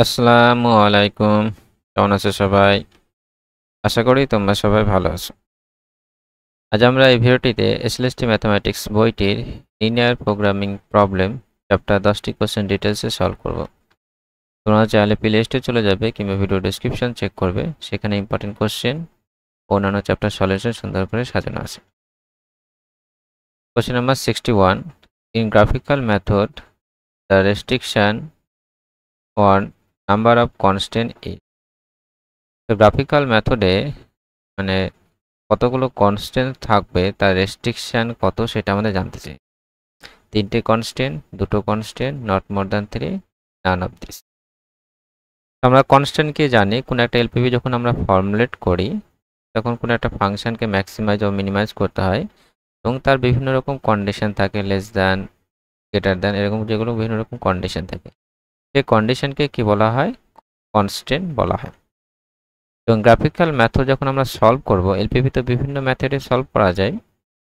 আসসালামু আলাইকুম। কেমন আছো সবাই? আশা করি তোমরা সবাই ভালো আছো। আজ আমরা এই ভিডিওটিতে এসএলএসটি ম্যাথমেটিক্স বইটির লিনিয়ার প্রোগ্রামিং প্রবলেম চ্যাপ্টার 10টি কোশ্চেন ডিটেলসে সলভ করব। তোমরা চাইলে প্লে লিস্টে চলে যাবে কিংবা ভিডিও ডেসক্রিপশন চেক করবে, সেখানে ইম্পর্টেন্ট কোশ্চেন ও অন্যান্য চ্যাপ্টার সলিউশন সুন্দর করে সাজানো আছে। Question number 61, in graphical method the restriction on number of constant is. তো গ্রাফিক্যাল মেথডে মানে কতগুলো কনস্ট্যান্ট থাকবে তার রেস্ট্রিকশন কত সেটা আমাদের জানতে চাই। 3টে কনস্ট্যান্ট, 2টো constant, not more than 3, none of this. আমরা কনস্ট্যান্টকে জানি, কোনো একটা এলপিপি যখন আমরা ফর্মুলেট করি তখন কোনো একটা ফাংশনকে ম্যাক্সিমাইজ ও মিনিমাইজ করতে হয় এবং তার বিভিন্ন রকম কন্ডিশন থাকে, লেস দ্যান, গ্রেটার দ্যান, এরকম যেগুলো বিভিন্ন রকম কন্ডিশন থাকে, সেই কন্ডিশনকে কি বলা হয়? কনস্ট্যান্ট বলা হয়। এবং গ্রাফিক্যাল মেথড যখন আমরা সলভ করব, এলপিপি তো বিভিন্ন মেথডে সলভ করা যায়,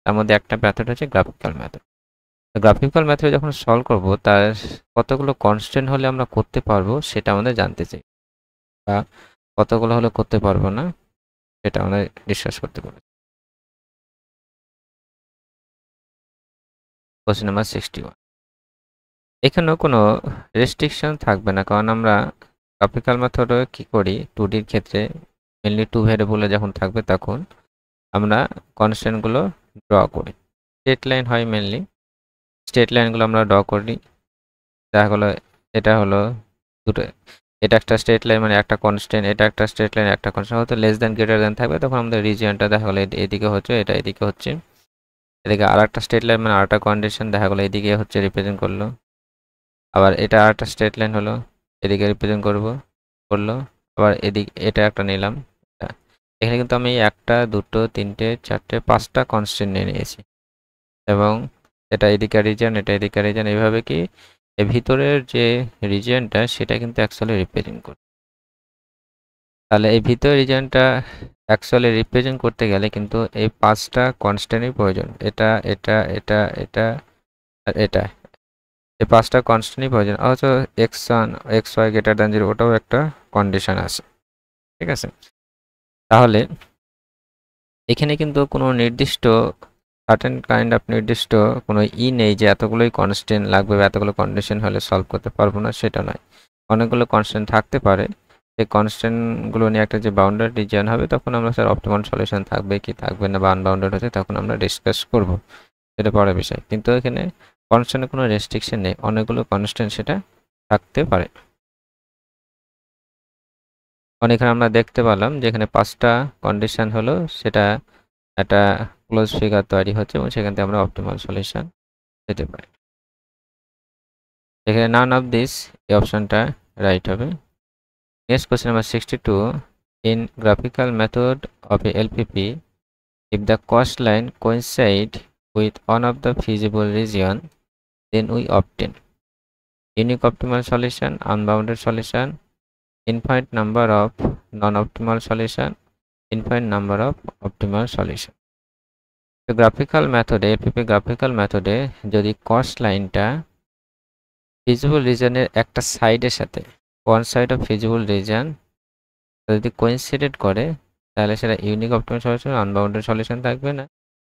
তার মধ্যে একটা মেথড হচ্ছে গ্রাফিক্যাল মেথড। গ্রাফিক্যাল মেথড যখন সলভ করব তার কতগুলো কনস্ট্যান্ট হলে আমরা করতে পারবো সেটা আমাদের জানতে চাই, বা কতগুলো হলে করতে পারবো না সেটা আমরা ডিসকাস করতে পারি। কোশ্চেন নাম্বার 61, এখানেও কোনো রেস্ট্রিকশন থাকবে না, কারণ আমরা গ্রাফিক্যাল মেথডে কি করি, 2Dর ক্ষেত্রে মেনলি 2 ভেরিয়েবলে যখন থাকবে তখন আমরা কনস্ট্যান্টগুলো ড্র করি। স্ট্রেট লাইন হয় মেনলি, স্ট্রেট লাইনগুলো আমরা ড্র করি। দেখা গেলো এটা হলো দুটো, এটা একটা স্ট্রেট লাইন মানে একটা কনস্ট্যান্ট, এটা একটা স্ট্রেট লাইন একটা কনস্ট্যান্ট, হয়তো লেস দ্যান গ্রেটার দ্যান থাকবে, তখন আমাদের রিজিয়নটা দেখা গেলো এদিকে হচ্ছে, এটা এদিকে হচ্ছে। এদিকে আর একটা স্ট্রেট লাইন মানে আরেকটা কন্ডিশন দেখা গেলো এদিকে হচ্ছে রিপ্রেজেন্ট করলো, আবার এটা আরেকটা স্ট্রেট লাইন হলো এদিকে রিপ্রেজেন্ট করলো, আবার এদিকে এটা একটা নিলাম। এখানে কিন্তু আমি একটা, দুটো, তিনটে, চারটে, 5টা কনস্ট্যান্ট নিয়ে নিয়েছি এবং এটা এদিকে রিজিয়ন, এটা এদিকে রিজিয়ন, এইভাবে কি এর ভিতরের যে রিজিয়নটা সেটা কিন্তু অ্যাকচুয়ালি রিপ্রেজেন্ট করে। তাহলে এই ভিতরের রিজিয়নটা অ্যাকচুয়ালি রিপ্রেজেন্ট করতে গেলে কিন্তু এই 5টা কনস্ট্যান্টের প্রয়োজন, এটা এটা এটা এটা আর এটা, এই 5টা কনস্ট্যান্টই প্রয়োজন। অথচ x1 xy গ্রেটার দ্যান 0 ওটাও একটা কন্ডিশন আছে, ঠিক আছে? তাহলে এখানে কিন্তু কোনো নির্দিষ্ট সার্টেন কাইন্ড অফ নির্দিষ্ট কোনো নেই যে এতগুলোই কনস্ট্যান্ট লাগবে বা এতগুলো কন্ডিশন হলে সলভ করতে পারবো না, সেটা নয়। অনেকগুলো কনস্ট্যান্ট থাকতে পারে, সেই কনস্ট্যান্টগুলো নিয়ে একটা যে বাউন্ডারি রিজিয়ন হবে তখন আমরা স্যার অপটিমাল সলিউশন থাকবে কি থাকবে না বা আনবাউন্ডেড হচ্ছে তখন আমরা ডিসকাস করব, সেটা পরের বিষয়। কিন্তু এখানে কনস্ট্যান্টের কোনো রেস্ট্রিকশন নেই, অনেকগুলো কনস্ট্যান্ট সেটা থাকতে পারে। এখানে আমরা দেখতে পেলাম যে এখানে 5টা কন্ডিশন হলো, সেটা একটা ক্লোজ ফিগার তৈরি হচ্ছে এবং সেখান থেকে আমরা অপটিমাল সলিউশন পেতে পারি। এখানে নান অফ দিস, এই অপশনটা রাইট হবে। Next question number 62, in graphical method of A LPP if the cost line coincide with one of the feasible region then we obtain unique optimal solution, unbounded solution, infinite number of non-optimal solution, infinite number of optimal solution. তো graphical মেথডে, LPP graphical মেথডে যদি cost লাইনটা feasible রিজনের একটা সাইডের সাথে, one side of feasible reason যদি coincident করে তাহলে সেটা unique optimal solution, unbounded solution থাকবে না,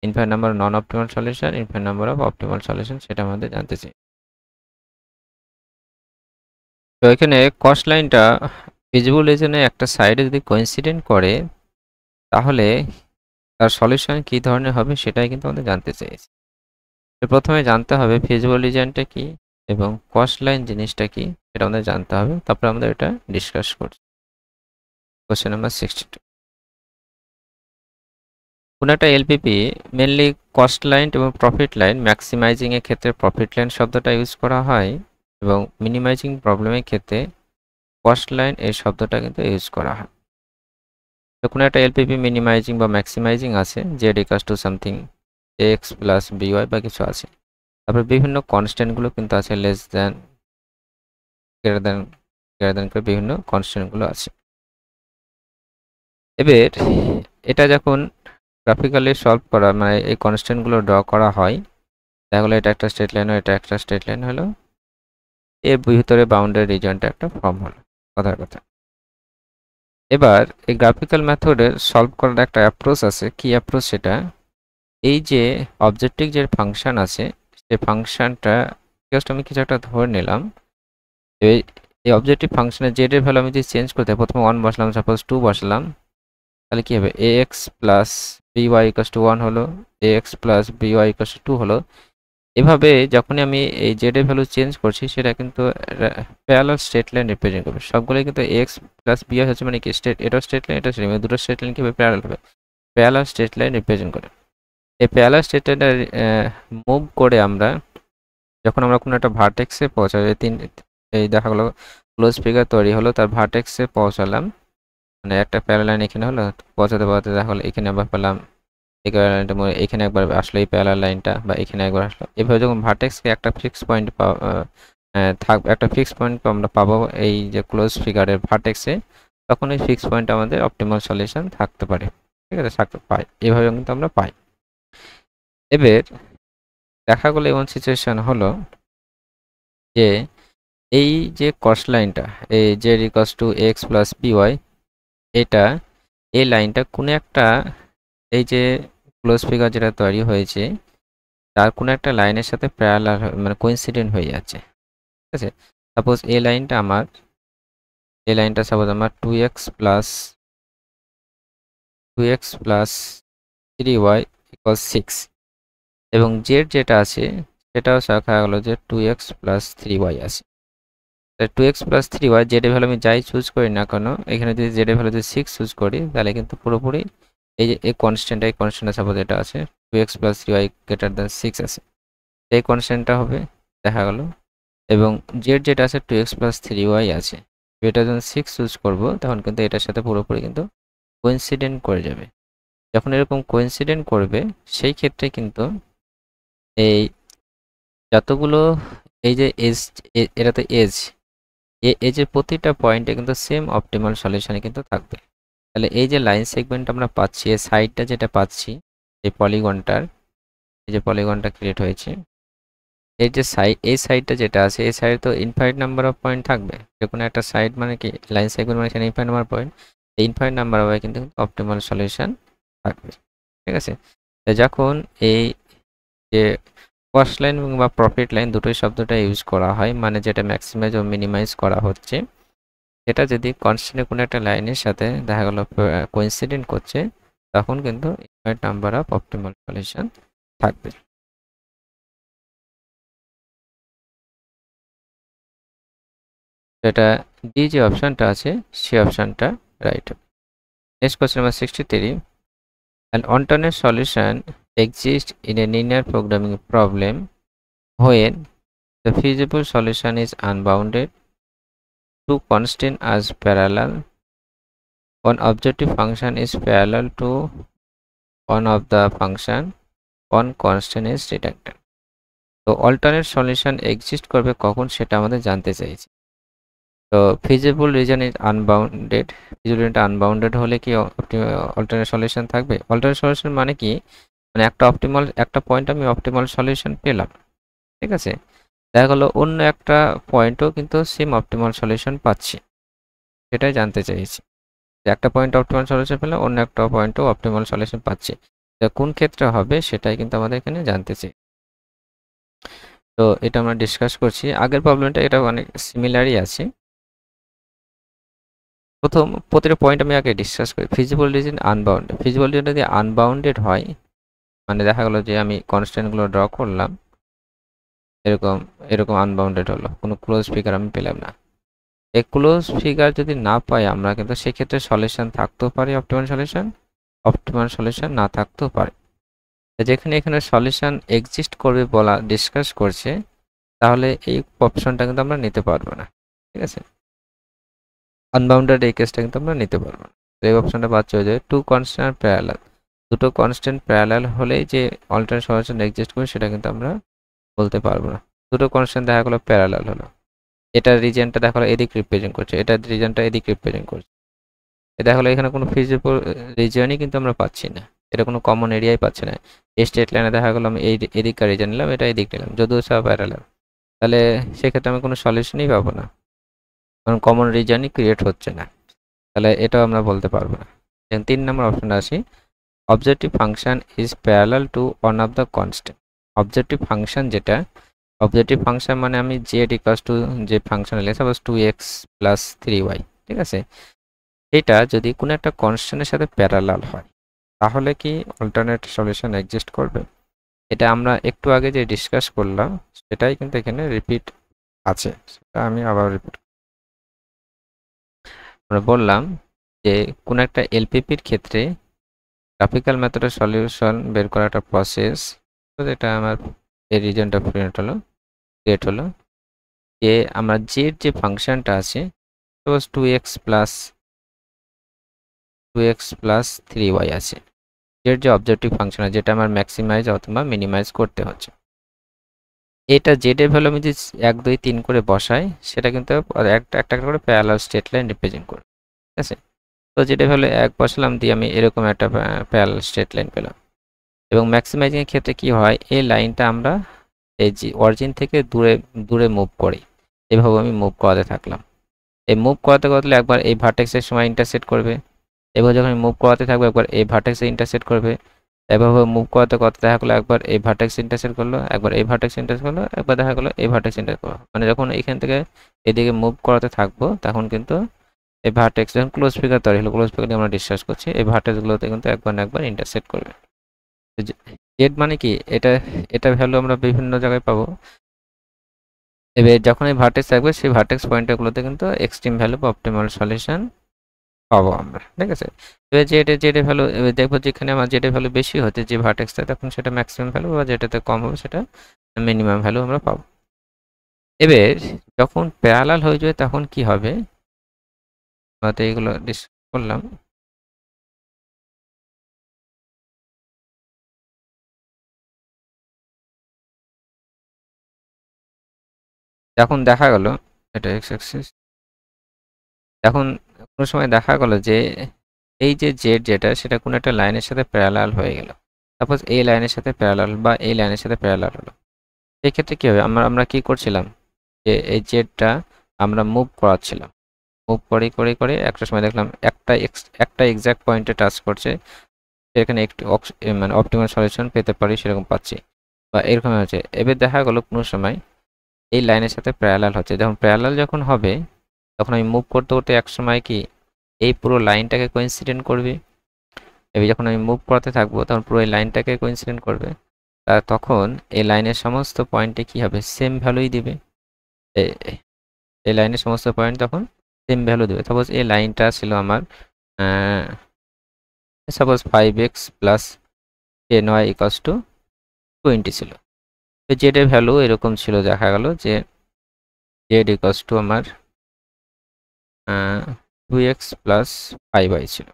infinite number non optimal solution, infinite number of optimal solution, সেটা আমাদের জানতে চাই। তো এখানে কস্ট লাইনটা ফিজিবল রিজনে একটা সাইডে যদি কোইন্সিডেন্ট করে তাহলে তার সলিউশন কী ধরনের হবে সেটাই কিন্তু আমাদের জানতে চেয়েছি। তো প্রথমে জানতে হবে ফিজিবল রিজনটা কি এবং কস্ট লাইন জিনিসটা কি সেটা আমাদের জানতে হবে, তারপর আমাদের এটা ডিসকাস করছি। কোশ্চেন নাম্বার 62, কোনো একটা এলপিপি মেনলি কস্ট লাইন এবং প্রফিট লাইন, ম্যাক্সিমাইজিংয়ের ক্ষেত্রে প্রফিট লাইন শব্দটা ইউজ করা হয় এবং মিনিমাইজিং প্রবলেমের ক্ষেত্রে কস্ট লাইন এই শব্দটা কিন্তু ইউজ করা হয়। তো কোনো একটা এলপিপি মিনিমাইজিং বা ম্যাক্সিমাইজিং আছে, Z equals to something x plus by বা কিছু আছে, তারপর বিভিন্ন কনস্ট্যান্টগুলো কিন্তু আছে, লেস দ্যান, গ্রেটার দ্যান করে বিভিন্ন কনস্ট্যান্টগুলো আছে। এবার এটা যখন গ্রাফিক্যালি সলভ করা মানে এই কনস্ট্যান্টগুলো ড্র করা হয়, তাহলে এটা একটা স্ট্রেট লাইন হলো, এটা একটা স্ট্রেট লাইন হলো, এর ভিতরে বাউন্ডারি রিজনটা একটা ফর্ম হলো। কথার কথা। এবার এই গ্রাফিক্যাল মেথডের সলভ করার একটা অ্যাপ্রোচ আছে। কি অ্যাপ্রোচ সেটা? এই যে অবজেক্টিভ যে ফাংশন আছে সেই ফাংশনটা জাস্ট আমি কিছু একটা ধরে নিলাম। এই অবজেক্টিভ ফাংশনের জেড এর ভ্যালু আমি যদি চেঞ্জ করতে প্রথমে 1 বসলাম, সাপোজ 2 বসলাম, তাহলে কি হবে? ax plus by equals to 1 হলো, ax plus by equals to 2 হলো। এভাবে যখনই আমি এই জেড এর ভ্যালু চেঞ্জ করছি সেটা কিন্তু প্যারালাল স্ট্রেট লাইন রিপ্রেজেন্ট করবে। সবগুলোই কিন্তু ax প্লাস by হচ্ছে মানে কি স্ট্রেট, এটা স্ট্রেট লাইন, এটা স্ট্রেট লাইন, দুটো স্ট্রেট লাইন কিভাবে প্যারালাল হবে? প্যারালাল স্ট্রেট লাইন রিপ্রেজেন্ট করে। এই প্যারালাল স্ট্রেট লাইনটা মুভ করে আমরা যখন আমরা কোনো একটা ভার্টেক্সে পৌঁছাবো, এই দেখা গেলো ক্লোজ ফিগার তৈরি হলো, তার ভার্টেক্সে পৌঁছালাম, মানে একটা প্যারালাল লাইন এখানে হলো, পৌঁছাতে পৌঁছাতে দেখা গেলো এখানে আবার পেলাম এই লাইনটা, এখানে একবার আসলো এই প্যারালাল লাইনটা, বা এখানে একবার আসলো। এভাবে যখন ভার্টেক্সকে একটা ফিক্স পয়েন্ট থাকবে, একটা ফিক্স পয়েন্ট আমরা পাবো এই যে ক্লোজ ফিগারের ভার্টেক্সে, তখন এই ফিক্স পয়েন্ট আমাদের অপটিমাল সলিউশন থাকতে পারে। ঠিক আছে, থাকতে পাই, এভাবে কিন্তু আমরা পাই। এবার দেখা গেলো এমন সিচুয়েশন হলো যে এই যে কস্ট লাইনটা, এই Z equals to x plus by, এটা এই লাইনটা কোনো একটা এই যে ক্লোজ ফিগার যেটা তৈরি হয়েছে তার কোনো একটা লাইনের সাথে প্যারালাল মানে কোইন্সিডেন্ট হয়ে যাচ্ছে। ঠিক আছে, সাপোজ এই লাইনটা সাপোজ আমার 2x প্লাস 3y ইকুয়ালস 6, এবং জেড যেটা আছে সেটাও দেখা গেলো যে 2x প্লাস 3y আছে। 2x প্লাস 3y জেড এর ভ্যালু আমি যাই চুজ করি না কেন, এখানে যদি জেড এর ভ্যালু যদি 6 চুজ করি তাহলে কিন্তু পুরোপুরি এই যে এই কনস্ট্যান্টটা সাপোজ এটা আছে 2x plus 3y greater than 6 আছে, এই কনস্ট্যান্টটা হবে দেখা গেল। এবং জেড যেটা আছে 2x প্লাস 3y আছে, এটা যখন 6 চুজ করব তখন কিন্তু এটার সাথে পুরোপুরি কিন্তু কোইন্সিডেন্ট করে যাবে। যখন এরকম কোইন্সিডেন্ট করবে সেই ক্ষেত্রে কিন্তু এই যতগুলো এই যে এজ, এটা তো এজ, এজের প্রতিটা পয়েন্টে কিন্তু সেম অপটিমাল সলিউশনে কিন্তু থাকবে। তাহলে এই যে লাইন সেগমেন্ট আমরা পাচ্ছি, এই সাইডটা যেটা পাচ্ছি এই পলিগনটার, এই যে পলিগনটা ক্রিয়েট হয়েছে, এই যে এই সাইডটা যেটা আছে এই সাইডে তো ইনফাইনাইট নাম্বার অফ পয়েন্ট থাকবে। যে কোনো একটা সাইড মানে কি লাইন সেগমেন্ট মানে সেখানে ইনফাইনাইট নাম্বার পয়েন্ট, এই ইনফাইনাইট নাম্বার হবে কিন্তু অপটিমাল সলিউশন থাকবে। ঠিক আছে, যখন এই যে কস্ট লাইন বা প্রফিট লাইন দুটোই শব্দটা ইউজ করা হয়, মানে যেটা ম্যাক্সিমাইজ ও মিনিমাইজ করা হচ্ছে, এটা যদি কনস্ট্যান্ট কোনো একটা লাইনের সাথে দেখা গেল কোইন্সিডেন্ট করছে তখন কিন্তু infinite number of optimal solution থাকবে। এটা ডি যে অপশনটা আছে সেই অপশনটা রাইট হবে। Next question number 63, an alternate solution exists in a linear programming problem when the feasible solution is unbounded, two constants are parallel, one objective function is parallel to one of the function, one constant is detected. তো alternate solution exist করবে কখন সেটা আমাদের জানতে চাইছি। তো feasible region is unbounded, feasible রিজনটা unbounded হলে কি অল্টারনেট সলিউশন থাকবে? অল্টারনেট সলিউশন মানে কি, মানে একটা পয়েন্ট আমি অপটিমাল সলিউশন পেলাম, ঠিক আছে, দেখা গেলো অন্য একটা পয়েন্টও কিন্তু সেম অপটিমাল সলিউশন পাচ্ছি, সেটাই জানতে চাইছি। একটা পয়েন্ট অপটিমাল সলিউশন পেলাম, অন্য একটা পয়েন্টও অপটিমাল সলিউশন পাচ্ছি, কোন ক্ষেত্রে হবে সেটাই কিন্তু আমাদের এখানে জানতে চাই। তো এটা আমরা ডিসকাস করছি, আগের প্রবলেমটা এটা অনেক সিমিলারই আছে। প্রতিটা পয়েন্ট আমি আগে ডিসকাস করি। Feasible reason unbounded, feasible reason যদি আনবাউন্ডেড হয় মানে দেখা গেলো যে আমি কনস্ট্যান্টগুলো ড্র করলাম, এরকম আনবাউন্ডেড হলো, কোনো ক্লোজ ফিগার আমি পেলাম না। এই ক্লোজ ফিগার যদি না পাই আমরা, কিন্তু সেক্ষেত্রে সলিউশন থাকতেও পারে অপটিমাল সলিউশন না থাকতেও পারে। যেখানে এখানে সলিউশন এক্সিস্ট করবে বলা ডিসকাস করছে, তাহলে এই অপশনটা কিন্তু আমরা নিতে পারবো না। ঠিক আছে, আনবাউন্ডেড এই কেসটা কিন্তু আমরা নিতে পারবো না। তো এই অপশনটা বাচ্চা হয়ে যায় টু কনস্ট্যান্ট প্যারালাল, দুটো কনস্ট্যান্ট প্যারালাল হলেই যে অল্টারনেট সলিউশন এক্সিস্ট করবে সেটা কিন্তু আমরা বলতে পারবো না। দুটো কনস্ট্যান্ট দেখা গেলো প্যারালাল হলো, এটার রিজনটা দেখা গেলো এদিক রিপ্রেজেন্ট করছে, এটার রিজনটা এদিক রিপ্রেজেন্ট করছে, দেখা গেলো এখানে কোনো ফিজিবল রিজনই কিন্তু আমরা পাচ্ছি না, এটা কোনো কমন এরিয়াই পাচ্ছি না। এই স্ট্রেট লাইনে দেখা গেলো আমি এই এদিককার রিজন নিলাম, এটা এদিক নিলাম, যদিও সব প্যারালাল, তাহলে সেক্ষেত্রে আমি কোনো সলিউশনই পাবো না, কারণ কমন রিজনই ক্রিয়েট হচ্ছে না, তাহলে এটাও আমরা বলতে পারবো না। 3 নম্বর অপশন আসি, objective function is parallel to one of the constant. Objective function যেটা, অবজেক্টিভ ফাংশন মানে আমি জেড ইকুয়ালস টু যে ফাংশন লিখে সাপোজ 2x প্লাস 3y, ঠিক আছে, এটা যদি কোনো একটা কনস্ট্যান্টের সাথে প্যারালাল হয় তাহলে কি অল্টারনেট সলিউশন এক্সিস্ট করবে? এটা আমরা একটু আগে যে ডিসকাস করলাম সেটাই কিন্তু এখানে রিপিট আছে, সেটা আমি আবার রিপিট। আমরা বললাম যে কোনো একটা এলপিপির ক্ষেত্রে গ্রাফিক্যাল মেথডের সলিউশন বের করা একটা প্রসেস, তো এটা আমার এই রিজনটা ক্রিয়েট হলো যে আমরা জেড যে ফাংশনটা আছে সাপোজ 2x প্লাস 3y আছে, জেড যে অবজেক্টিভ ফাংশন আছে যেটা আমার ম্যাক্সিমাইজ অথবা মিনিমাইজ করতে হচ্ছে, এটা জেড এর ভ্যালু আমি যদি 1 2 3 করে বসাই সেটা কিন্তু একটা করে প্যারালাল স্ট্রেট লাইন রিপ্রেজেন্ট করবে, ঠিক আছে। তো জেড এর ভ্যালু 1 বসালাম দিয়ে আমি এরকম একটা প্যারালাল স্ট্রেট লাইন পেলাম। এবং ম্যাক্সিমাইজিং এর ক্ষেত্রে কি হয়, এই লাইনটা আমরা এই যে অরিজিন থেকে দূরে মুভ করি, এভাবে আমি মুভ করাতে থাকলাম। এই মুভ করাতে একবার এই ভার্টেক্সের সময় ইন্টারসেক্ট করবে, এবার যখন মুভ করাতে থাকবে একবার এই ভার্টেক্সে ইন্টারসেক্ট করবে, এভাবে মুভ করাতে দেখা গেলো একবার এই ভার্টেক্স ইন্টারসেক্ট করলো, একবার এই ভার্টেক্স ইন্টারসেক্ট করলো, একবার দেখা গেলো এই ভার্টেক্স ইন্টারসেক্ট করলো, মানে যখন এখান থেকে এদিকে মুভ করাতে থাকবো তখন কিন্তু এই ভার্টেক্স যখন ক্লোজ ফিগার তৈরি হলো, ক্লোজ ফিগার আমরা ডিসকাস করছি, এই ভার্টেক্সগুলোতে কিন্তু একবার না একবার ইন্টারসেক্ট করবে। জেড মানে কি, এটা ভ্যালু আমরা বিভিন্ন জায়গায় পাবো। এবার যখন এই ভার্টেক্স থাকবে সেই ভার্টেক্স পয়েন্টগুলোতে কিন্তু এক্সট্রিম ভ্যালু বা অপটিমাল সলিউশন পাবো আমরা, ঠিক আছে। এবার জেড এর ভ্যালু দেখবো যেখানে আমার জেড এর ভ্যালু বেশি হতে যে ভার্টেক্সটা, তখন সেটা ম্যাক্সিমাম ভ্যালু, বা যেটাতে কম হবে সেটা মিনিমাম ভ্যালু আমরা পাবো। এবার যখন প্যারালাল হয়ে যায় তখন কি হবে, আমরা এইগুলো ডিসকাস করলাম। এখন দেখা গেল এটা এক্স অ্যাক্সিস, এখন কোনো সময় দেখা গেল যে এই যে জেড যেটা সেটা কোনো একটা লাইনের সাথে প্যারালাল হয়ে গেল, সাপোজ এই লাইনের সাথে প্যারালাল বা এই লাইনের সাথে প্যারালাল হলো, সেই ক্ষেত্রে কি হবে, আমরা কি করছিলাম যে এই জেডটা আমরা মুভ করাচ্ছিলাম, মুভ করে একটা সময় দেখলাম একটা এক্সাক্ট পয়েন্টে টাচ করছে, সেখানে একটু মানে অপটিমাল সলিউশন পেতে পারি সেরকম পাচ্ছি বা এরকম হচ্ছে। এবার দেখা গেল কোনো সময় এই লাইনের সাথে প্যারালাল হচ্ছে, যখন হবে তখন আমি মুভ করতে এক সময় কি এই পুরো লাইনটাকে কোইন্সিডেন্ট করবে, এবার যখন আমি মুভ করাতে থাকবো তখন পুরো এই লাইনটাকে কোইন্সিডেন্ট করবে, তখন এই লাইনের সমস্ত পয়েন্টে কি হবে, সেম ভ্যালুই দিবে, এই লাইনের সমস্ত পয়েন্ট তখন সেম ভ্যালু দেবে। সাপোজ এই লাইনটা ছিল আমার suppose 5x plus 10y equals to 20 ছিল, তো জেড এর ভ্যালু এরকম ছিল, দেখা গেল যে জেড ইকুয়ালস টু আমার 2x প্লাস 5y ছিল,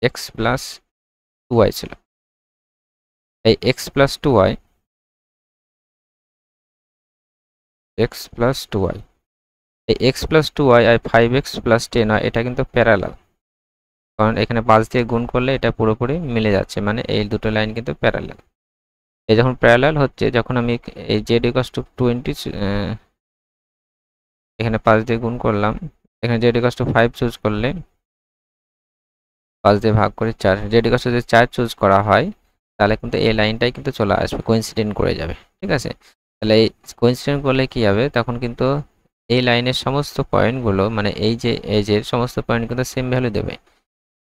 x প্লাস 2y ছিল। এই x প্লাস 2y এই x প্লাস 2y আর 5x প্লাস 10y এটা কিন্তু প্যারালাল, কারণ এখানে 5 দিয়ে গুণ করলে এটা পুরোপুরি মিলে যাচ্ছে, মানে এই দুটো লাইন কিন্তু প্যারালাল। এই যখন প্যারালাল হচ্ছে, যখন আমি এই z ইকুয়ালস টু 20 এখানে 5 দিয়ে গুণ করলাম, এখানে z ইকুয়ালস টু 5 চুজ করলে 5 দিয়ে ভাগ করে 4, z ইকুয়ালস টু যদি 4 চুজ করা হয় তাহলে কিন্তু এই লাইনটাই কিন্তু চলে আসবে, কোইন্সিডেন্ট করে যাবে, ঠিক আছে। তাহলে এই কোইন্সিডেন্ট করলে কি হবে, তখন কিন্তু এই লাইনের সমস্ত পয়েন্টগুলো মানে এই যে এজের সমস্ত পয়েন্ট কিন্তু সেম ভ্যালু দেবে,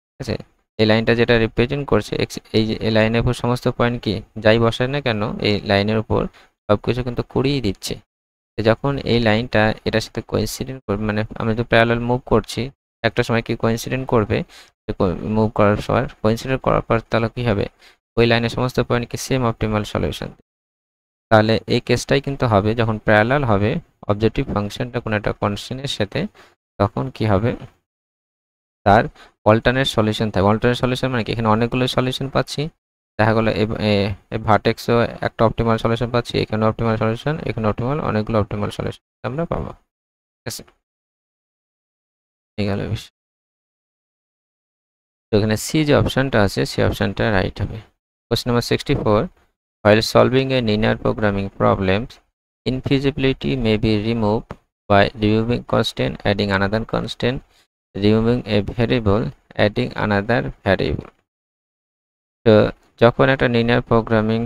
ঠিক আছে। এই লাইনটা যেটা রিপ্রেজেন্ট করছে এই যে এই লাইনের উপর সমস্ত পয়েন্ট কি যাই বসায় না কেন এই লাইনের উপর সব কিছু কিন্তু করিয়ে দিচ্ছে। যখন এই লাইনটা এটার সাথে কোইন্সিডেন্ট করবে, মানে আমি তো প্যারালাল মুভ করছি, একটা সময় কি কোইন্সিডেন্ট করবে, মুভ করার সময় কোইন্সিডেন্ট করার পর তাহলে কি হবে, ওই লাইনের সমস্ত পয়েন্ট কি সেম অপটিমাল সলিউশন। তাহলে এই কেসটাই কিন্তু হবে যখন প্যারালাল হবে অবজেক্টিভ ফাংশনটা কোনো একটা কনস্ট্যান্টের সাথে, তখন কি হবে, তার অল্টারনেট সলিউশন থাকবে। অল্টারনেট সলিউশন মানে কি, এখানে অনেকগুলো সলিউশন পাচ্ছি, দেখা গেলো এই ভার্টেক্সও একটা অপটিমাল সলিউশন পাচ্ছি, এখানে অপটিমাল সলিউশন, এখানে অপটিমাল, অনেকগুলো অপটিমাল সলিউশন আমরা পাবো, ঠিক আছে। এই গেল বিষয়। তো এখানে সি যে অপশনটা আছে সেই অপশনটা রাইট হবে। Question number 64, while solving a linear programming problems infeasibility may be removed by removing constant, adding another constant, removing a variable, adding another variable. তো যখন একটা লিনিয়ার প্রোগ্রামিং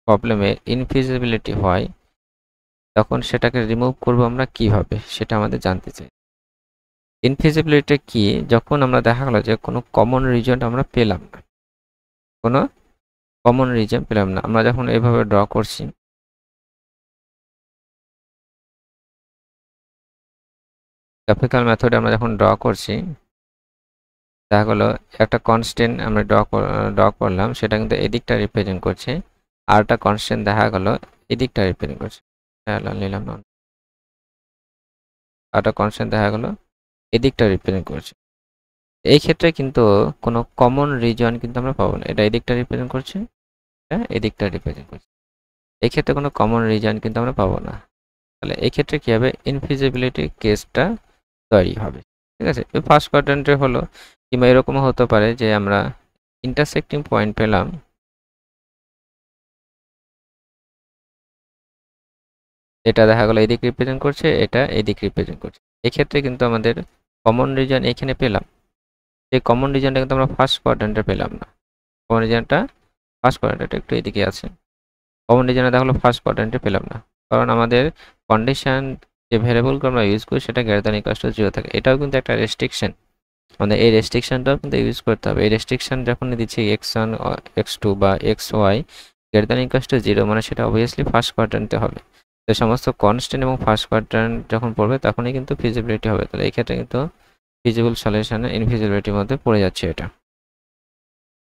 প্রবলেমে ইনফিজিবিলিটি হয় তখন সেটাকে রিমুভ করব আমরা কিভাবে সেটা আমাদের জানতে চাই। ইনফিজিবিলিটি কি? যখন আমরা দেখা গেল যে কোনো কমন রিজন আমরা পেলাম না, কোনো কমন রিজন পেলাম না, আমরা যখন এইভাবে ড্র করছি, গ্রাফিক্যাল মেথডে আমরা যখন ড্র করছি দেখা গেলো একটা কনস্ট্যান্ট আমরা ড্র করলাম, সেটা কিন্তু এদিকটা রিপ্রেজেন্ট করছে, আর একটা কনস্ট্যান্ট দেখা গেলো এদিকটা রিপ্রেজেন্ট করছে, নিলাম না, আর একটা কনস্ট্যান্ট দেখা গেলো এদিকটা রিপ্রেজেন্ট করছে। এই ক্ষেত্রে কিন্তু কোনো কমন রিজন কিন্তু আমরা পাবো না, এটা এদিকটা রিপ্রেজেন্ট করছে, এটা এদিকটা রিপ্রেজেন্ট করছে, এই ক্ষেত্রে কোনো কমন রিজন কিন্তু আমরা পাবো না। তাহলে এই ক্ষেত্রে কী হবে, ইনফিজিবিলিটি কেসটা তৈরি হবে। ঠিক আছে, ফার্স্ট কোয়াড্র্যান্টে হলো, কিংবা এরকমও হতে পারে যে আমরা ইন্টারসেক্টিং পয়েন্ট পেলাম, এটা দেখা গেলো এদিক রিপ্রেজেন্ট করছে, এটা এদিক রিপ্রেজেন্ট করছে, এক্ষেত্রে কিন্তু আমাদের কমন রিজন এখানে পেলাম, এই কমন রিজনটা কিন্তু আমরা ফার্স্ট কোয়াড্র্যান্টে পেলাম না, কমন রিজনটা ফার্স্ট কোয়াড্র্যান্টে একটু এদিকে আছে, কমন রিজনে দেখা গেলো ফার্স্ট কোয়াড্র্যান্টে পেলাম না, কারণ আমাদের কন্ডিশন যে ভ্যারিয়েবলকে আমরা ইউজ করি সেটা গ্রেটার দ্যান ইকুয়াল টু 0 থাকে, এটাও কিন্তু একটা রেস্ট্রিকশন, আমাদের এই রেস্ট্রিকশনটাও কিন্তু ইউজ করতে হবে। এই রেস্ট্রিকশন যখন দিচ্ছি x1 x2 বা xy greater than equal to 0, মানে সেটা অবভিয়াসলি ফার্স্ট কোয়াড্র্যান্টে হবে। তো সমস্ত কনস্ট্যান্ট এবং ফার্স্ট কোয়াড্র্যান্ট যখন পড়বে তখনই কিন্তু ফিজিবিলিটি হবে, তাহলে এই ক্ষেত্রে কিন্তু ফিজিবল সলিউশনে ইনফিজিবিলিটির মধ্যে পড়ে যাচ্ছে এটা।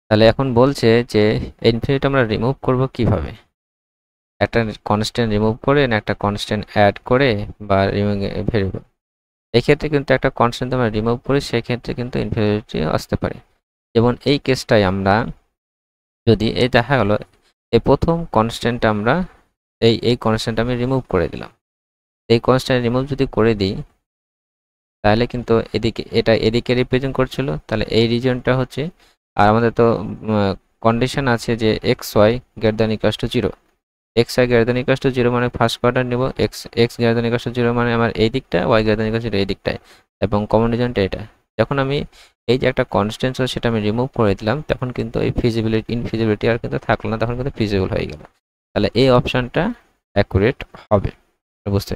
তাহলে এখন বলছে যে ইনফিনিটি আমরা রিমুভ করব কিভাবে, একটা কনস্ট্যান্ট রিমুভ করে না একটা কনস্ট্যান্ট অ্যাড করে বা রিমুভ ভেরিয়েবল, এক্ষেত্রে কিন্তু একটা কনস্ট্যান্ট আমরা রিমুভ করি, সেক্ষেত্রে কিন্তু ইনফিনিটি আসতে পারে। যেমন এই কেসটাই আমরা যদি এই দেখা গেল এই প্রথম কনস্ট্যান্ট আমরা এই কনস্ট্যান্ট আমি রিমুভ করে দিলাম, এই কনস্ট্যান্ট রিমুভ যদি করে দিই তাহলে কিন্তু এদিকে এটা এদিকে রিপ্রেজেন্ট করছিল, তাহলে এই রিজনটা হচ্ছে, আর আমাদের তো কন্ডিশন আছে যে x y greater than equal to 0, x y greater than equal to 0 মানে ফার্স্ট কোয়াড্র্যান্ট নেব, x greater than equal to 0 মানে আমার এই দিকটা, y greater than equal to 0 এই দিকটায়, এবং কমন রিজনটা এটা। যখন আমি এই যে একটা কনস্ট্যান্ট সেটা আমি রিমুভ করে দিলাম, তখন কিন্তু এই ইনফিজিবিলিটি আর কিন্তু থাকলো না, তখন কিন্তু ফিজিবল হয়ে গেল। তাহলে এই অপশানটা অ্যাকুরেট হবে, বুঝতে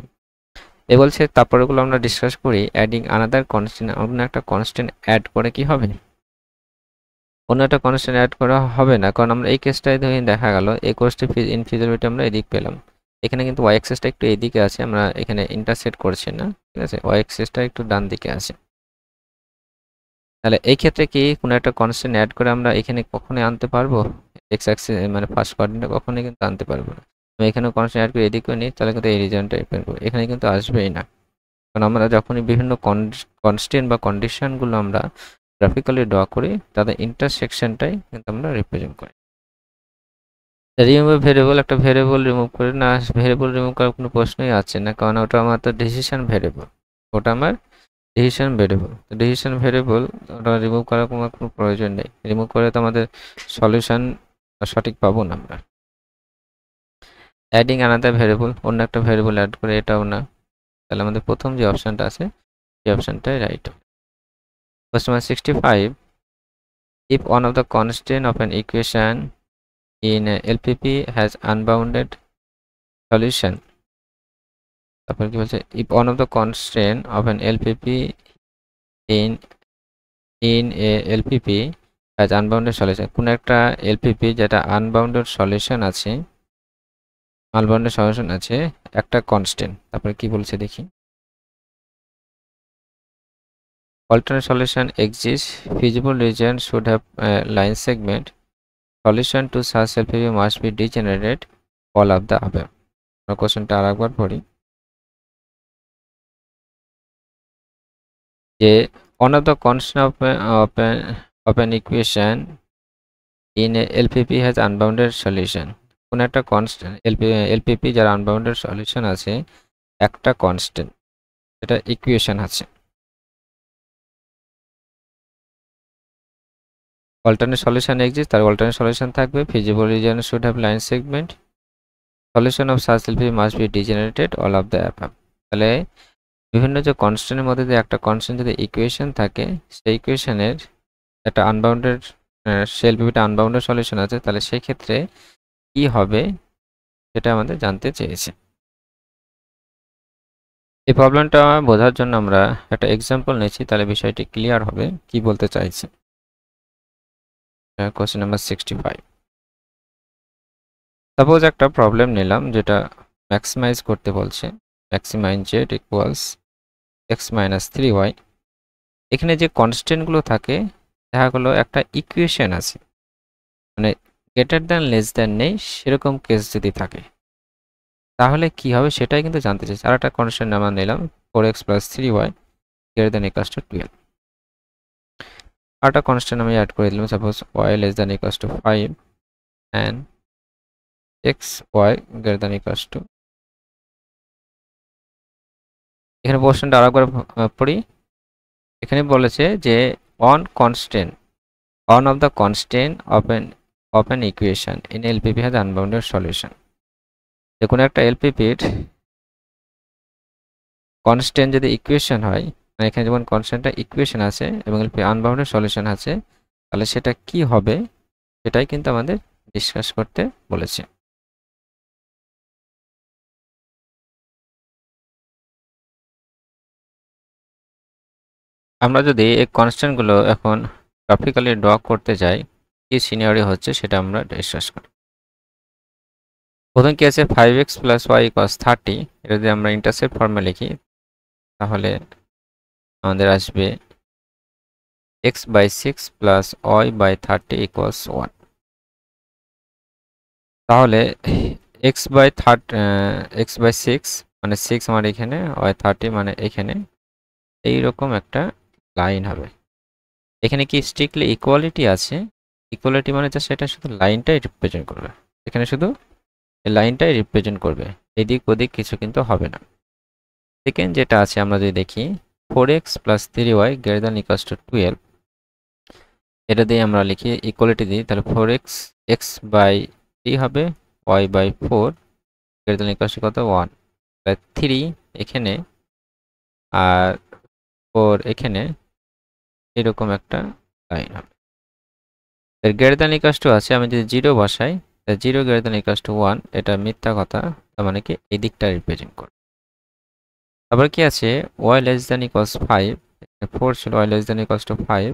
এ বলছে। তারপরেগুলো আমরা ডিসকাস করি। অ্যাডিং আনাদার কনস্ট্যান্ট, অন্য একটা কনস্ট্যান্ট অ্যাড করে কি হবে, অন্য একটা কনস্ট্যান্ট অ্যাড করা হবে না, কারণ আমরা এই কেসটায় দেখা গেল এই কোর্সটি ইনফিজিবিলিটি আমরা এদিক পেলাম, এখানে কিন্তু ওয়াই এক্সেসটা একটু এদিকে আছে, আমরা এখানে ইন্টারসেক্ট করছি না, ঠিক আছে, ওয়াই এক্সেসটা একটু ডান দিকে আছে। তাহলে এই ক্ষেত্রে কি কোনো একটা কনস্ট্যান্ট অ্যাড করে আমরা এখানে কখনোই আনতে পারবো, এক্স অ্যাক্সিস মানে ফার্স্ট কোয়াড্রেন্টে কখনোই কিন্তু আনতে পারবো না। আমি এখানে কনস্ট্যান্ট অ্যাড করে এদিকেও নিই, তাহলে কিন্তু এই রিজনটা ডিপেন্ড করবে, এখানে কিন্তু আসবেই না, কারণ আমরা যখনই বিভিন্ন কনস্ট্যান্ট বা কন্ডিশনগুলো আমরা গ্রাফিক্যালি ড্র করি তাদের ইন্টারসেকশনটাই কিন্তু আমরা রিপ্রেজেন্ট করি। রিমুভ ভেরিয়েবল, একটা ভেরিয়েবল রিমুভ করে না, ভেরিয়েবল রিমুভ করার কোনো প্রশ্নই আছে না, কারণ ওটা আমার তো ডিসিশন ভেরিয়েবল, ওটা আমার ডিসিশন ভেরিয়েবল, ডিসিশন ভেরিয়েবল ওটা রিমুভ করার কোনো প্রয়োজন নেই, রিমুভ করে তো আমাদের সলিউশন সঠিক পাবো না আমরা। অ্যাডিং আনাদার ভেরিয়েবল, অন্য একটা ভেরিয়েবল অ্যাড করে, এটাও না, তাহলে আমাদের প্রথম যে অপশানটা আছে সেই অপশানটাই রাইট হবে। Question number 65. If one of the constant of an equation in LPP has unbounded solution, তারপর কি বলছে, if one of the constant of an LPP in a LPP has unbounded solution, কোন একটা LPP যেটা unbounded solution আছে, একটা constant, তারপরে কি বলছে দেখি, alternate solution exists, feasible region should have a line segment, solution to such LPP must be degenerate, all of the above. কোশ্চেনটা আরেকবার পড়ি, যে one of the constant of an equation in a LPP has unbounded solution, কোন একটা constant LPP যার unbounded solution আছে, একটা constant এটা ইকুয়েশন আছে, অল্টারনেট সলিউশন এক্সিস্ট, তার অল্টারনেট সলিউশন থাকবে, feasible region should have line segment, solution of such LP must be degenerated all of the above. তাহলে বিভিন্ন যে কনস্ট্যান্টের মধ্যে যে একটা কনস্ট্যান্ট যদি ইকুয়েশন থাকে, সেই ইকুয়েশনের একটা আনবাউন্ডেড সে এলপিটা আনবাউন্ডেড সলিউশন আছে, তাহলে সেই ক্ষেত্রে কি হবে সেটা আমাদের জানতে চেয়েছে। এই প্রবলেমটা বোঝার জন্য আমরা একটা এক্সাম্পল নিয়েছি, তাহলে বিষয়টি ক্লিয়ার হবে কি বলতে চাইছে। Question number 65। সাপোজ একটা প্রবলেম নিলাম যেটা ম্যাক্সিমাইজ করতে বলছে। Maximize z equals x minus 3y। এখানে যে কনস্ট্যান্টগুলো থাকে দেখা গেলো একটা ইকুয়েশন আছে, মানে গ্রেটার দ্যান লেস দ্যান নেই, সেরকম কেস যদি থাকে তাহলে কি হবে সেটাই কিন্তু জানতে চাইছি। আর একটা কনস্ট্যান্ট আমরা নিলাম 4x plus 3y greater than equals two 12। আর একটা কনস্ট্যান্ট আমি অ্যাড করে দিলাম, suppose y less than equals two 5 and xy greater than equals two. এখানে কোশ্চেনটা আরেকবার পড়ি। এখানে বলেছে যে on constant, one of the constant of an equation in LPP has unbounded solution। দেখুন একটা এলপিপির কনস্ট্যান্ট যদি ইকুয়েশন হয়, মানে এখানে যেমন কনস্ট্যান্টটা ইকুয়েশন আছে এবং এলপি আনবাউন্ডেড সলিউশন আছে, তাহলে সেটা কি হবে সেটাই কিন্তু আমাদের ডিসকাস করতে বলেছে। আমরা যদি এই কনস্ট্যান্টগুলো এখন গ্রাফিক্যালি ড্র করতে যাই, কি সিনারিও হচ্ছে সেটা আমরা ডিসকাস করি। প্রথম কি আছে 5x প্লাস y ইকুয়ালস 30। এটা যদি আমরা ইন্টারসেপ্ট ফর্মে লিখি তাহলে আমাদের আসবে x by 6 plus y by 30 equals 1। তাহলে x বাই 6 মানে 6 আমার এখানে, y 30 মানে এখানে, এইরকম একটা লাইন হবে। এখানে কি স্ট্রিক্টলি ইকুয়ালিটি আছে? ইকুয়ালিটি মানে জাস্ট এটা শুধু লাইনটাই রিপ্রেজেন্ট করবে, এখানে শুধু এই লাইনটাই রিপ্রেজেন্ট করবে, এদিক ওদিক কিছু কিন্তু হবে না। সেকেন্ড যেটা আছে আমরা যদি দেখি 4x plus 3y greater than equals two 12, এটা দিয়ে আমরা লিখি ইকুয়ালিটি দিই, তাহলে 4x x বাই 3 হবে, y by 4 greater than equals to কত 1, তাহলে 3 এখানে আর 4 এখানে, এরকম একটা লাইন হবে। এর গ্রেটার দ্যান ইকুয়ালস টু আছে, আমি যদি 0 বসাই, তাহলে 0 গ্রেটার দ্যান ইকুয়ালস টু 1, এটা মিথ্যা কথা, তার মানে কি এই দিকটা রিপ্রেজেন্ট করবে। তারপর কি আছে y লেস দ্যান ইকুয়ালস 5, 4 ছিল, y less than equals two 5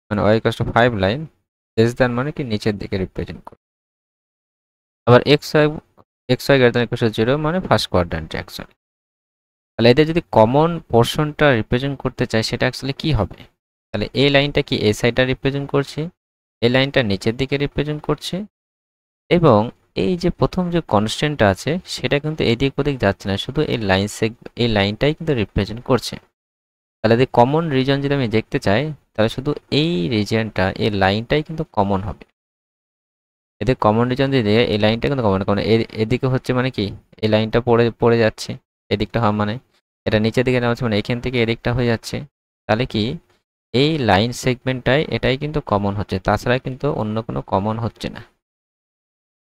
মানে y equals to 5 line, less than মানে কি নিচের দিকে রিপ্রেজেন্ট করবে। আবার xy greater than equals two 0 মানে ফার্স্ট কোয়াড্র্যান্টে অ্যাকচুয়ালি। তাহলে এদের যদি কমন পোর্শনটা রিপ্রেজেন্ট করতে চাই সেটা অ্যাকচুয়ালি কি হবে? তাহলে এই লাইনটা কি এই সাইডটা রিপ্রেজেন্ট করছে, এই লাইনটা নিচের দিকে রিপ্রেজেন্ট করছে, এবং এই যে প্রথম যে কনস্ট্যান্টটা আছে সেটা কিন্তু এদিক ওদিক যাচ্ছে না, শুধু এই লাইনটাই কিন্তু রিপ্রেজেন্ট করছে। তাহলে যদি কমন রিজন যদি আমি দেখতে চাই, তাহলে শুধু এই রিজনটা, এই লাইনটাই কিন্তু কমন হবে। এদের কমন রিজন যদি এই লাইনটা কিন্তু কমন, কারণ এদিকে হচ্ছে মানে কি এই লাইনটা পড়ে যাচ্ছে, এদিকটা হওয়া মানে এটা নিচের দিকে নেওয়া হচ্ছে মানে এখান থেকে এদিকটা হয়ে যাচ্ছে, তাহলে কি এই লাইন সেগমেন্টটাই এটাই কিন্তু কমন হচ্ছে, তাছাড়া কিন্তু অন্য কোনো কমন হচ্ছে না।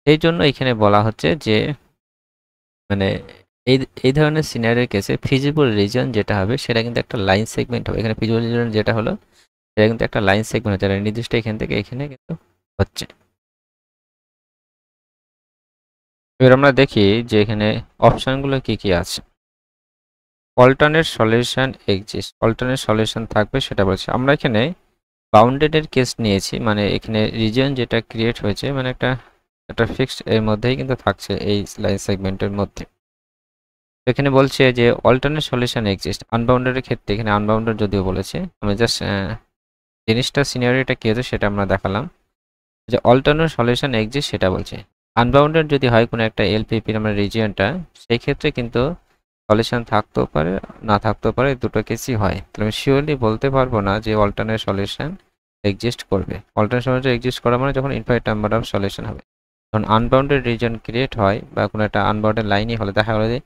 এই জন্য এখানে বলা হচ্ছে যে মানে এই ধরনের সিনারিওর কেসে ফিজিবল রিজন যেটা হবে সেটা কিন্তু একটা লাইন সেগমেন্ট হবে। এখানে ফিজিবল রিজন যেটা হলো সেটা কিন্তু একটা লাইন সেগমেন্ট হচ্ছে, নির্দিষ্ট এখান থেকে এখানে কিন্তু হচ্ছে। এবার আমরা দেখি যে এখানে অপশনগুলো কি কি আছে। Alternate solution exist, alternate solution থাকবে সেটা বলছে। আমরা এখানে বাউন্ডেডের কেস নিয়েছি, মানে এখানে রিজন যেটা ক্রিয়েট হয়েছে মানে একটা ফিক্সড এর মধ্যেই কিন্তু থাকছে এই লাইন সেগমেন্টের মধ্যে। এখানে বলছে যে অল্টারনেট সলিউশন এক্সিস্ট, আনবাউন্ডেডের ক্ষেত্রে এখানে আনবাউন্ডেড যদিও বলেছে, আমরা জাস্ট জিনিসটা সিনারিওটা কি হচ্ছে সেটা আমরা দেখালাম যে অল্টারনেট সলিউশন এক্সিস্ট সেটা বলছে। আনবাউন্ডেড যদি হয় কোনো একটা এলপিপির আমরা রিজিয়নটা, সেই ক্ষেত্রে কিন্তু সলিউশন থাকতেও পারে না থাকতেও পারে, দুটো কেসই হয়। তাহলে আমি শিওরলি বলতে পারবো না যে অল্টারনেট সলিউশন এক্সিস্ট করবে। অল্টারনেট সলিউশন এক্সিস্ট করা মানে যখন ইনফাইনাইট নাম্বার অফ সলিউশন হবে, যখন আনবাউন্ডেড রিজন ক্রিয়েট হয় বা কোনো একটা আনবাউন্ডেড লাইনই হলে দেখা গেলো যে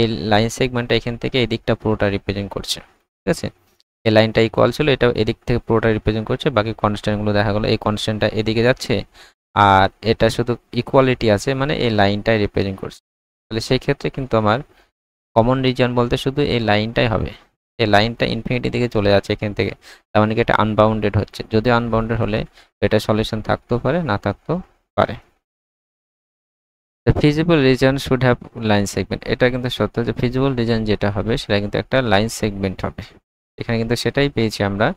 এই লাইন সেগমেন্টটা এখান থেকে এই দিকটা পুরোটা রিপ্রেজেন্ট করছে, ঠিক আছে। এই লাইনটা ইকুয়াল ছিল, এটা এদিক থেকে পুরোটা রিপ্রেজেন্ট করছে, বাকি কনস্ট্যান্টগুলো দেখা গেলো এই কনস্ট্যান্টটা এদিকে যাচ্ছে আর এটা শুধু ইকুয়ালিটি আছে, মানে এই লাইনটাই রিপ্রেজেন্ট করছে। তাহলে সেই ক্ষেত্রে কিন্তু আমার কমন রিজন বলতে শুধু এই লাইনটাই হবে। এই লাইনটা ইনফিনিটি দিকে চলে যাচ্ছে এখান থেকে, তার মানে কি এটা আনবাউন্ডেড হচ্ছে। যদি আনবাউন্ডেড হলে এটা সলিউশন থাকতেও পারে, না থাকতেও পারে। Feasible region should have line segment, এটা কিন্তু সত্য যে ফিজিবল রিজন যেটা হবে সেটা কিন্তু একটা লাইন সেগমেন্ট হবে। এখানে কিন্তু সেটাই পেয়েছি আমরা।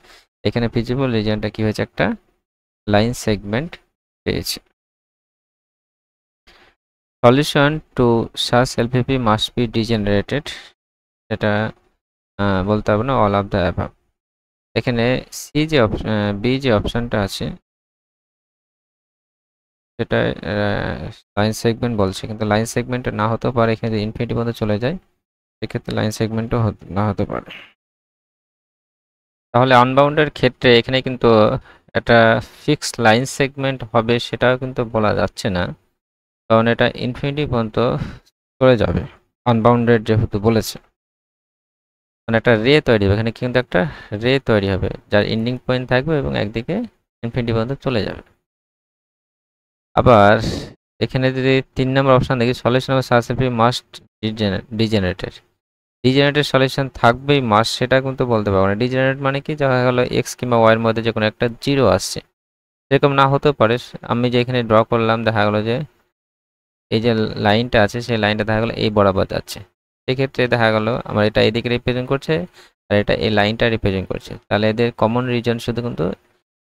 এখানে ফিজিবল রিজনটা কি হয়েছে, একটা লাইন সেগমেন্ট পেয়েছি। Solution to such LPP must be degenerated, এটা বলতে হবে না, অল অফ দ্য অ্যাভাব। এখানে সি যে বি যে অপশনটা আছে সেটা লাইন সেগমেন্ট বলছে, কিন্তু লাইন সেগমেন্ট না হতেও পারে। এখানে যদি ইনফিনিটি পর্যন্ত চলে যায় সেক্ষেত্রে লাইন সেগমেন্টও না হতে পারে। তাহলে আনবাউন্ডের ক্ষেত্রে এখানে কিন্তু একটা ফিক্সড লাইন সেগমেন্ট হবে সেটাও কিন্তু বলা যাচ্ছে না, কারণ এটা ইনফিনিটি পর্যন্ত চলে যাবে আনবাউন্ডেড যেহেতু বলেছে। মানে একটা রে তৈরি হবে, এখানে কিন্তু একটা রে তৈরি হবে যার এন্ডিং পয়েন্ট থাকবে এবং একদিকে ইনফিনিটি পর্যন্ত চলে যাবে। আবার এখানে যদি 3 নম্বর অপশন দেখি, solution of such LPP must degenerated, degenerated solution থাকবেই মাস্ট, সেটা কিন্তু বলতে পারবো না। ডিজেনারেট মানে কি, দেখা গেল এক্স কিংবা ওয়াই এর মধ্যে যে কোনো একটা জিরো আসছে, সেরকম না হতেও পারে। আমি যে এখানে ড্র করলাম, দেখা গেলো যে এই যে লাইনটা আছে সেই লাইনটা দেখা গেলো এই বরাবর যাচ্ছে, সেক্ষেত্রে দেখা গেলো আমার এটা এদিকে রিপ্রেজেন্ট করছে আর এটা এই লাইনটা রিপ্রেজেন্ট করছে। তাহলে এদের কমন রিজন শুধু কিন্তু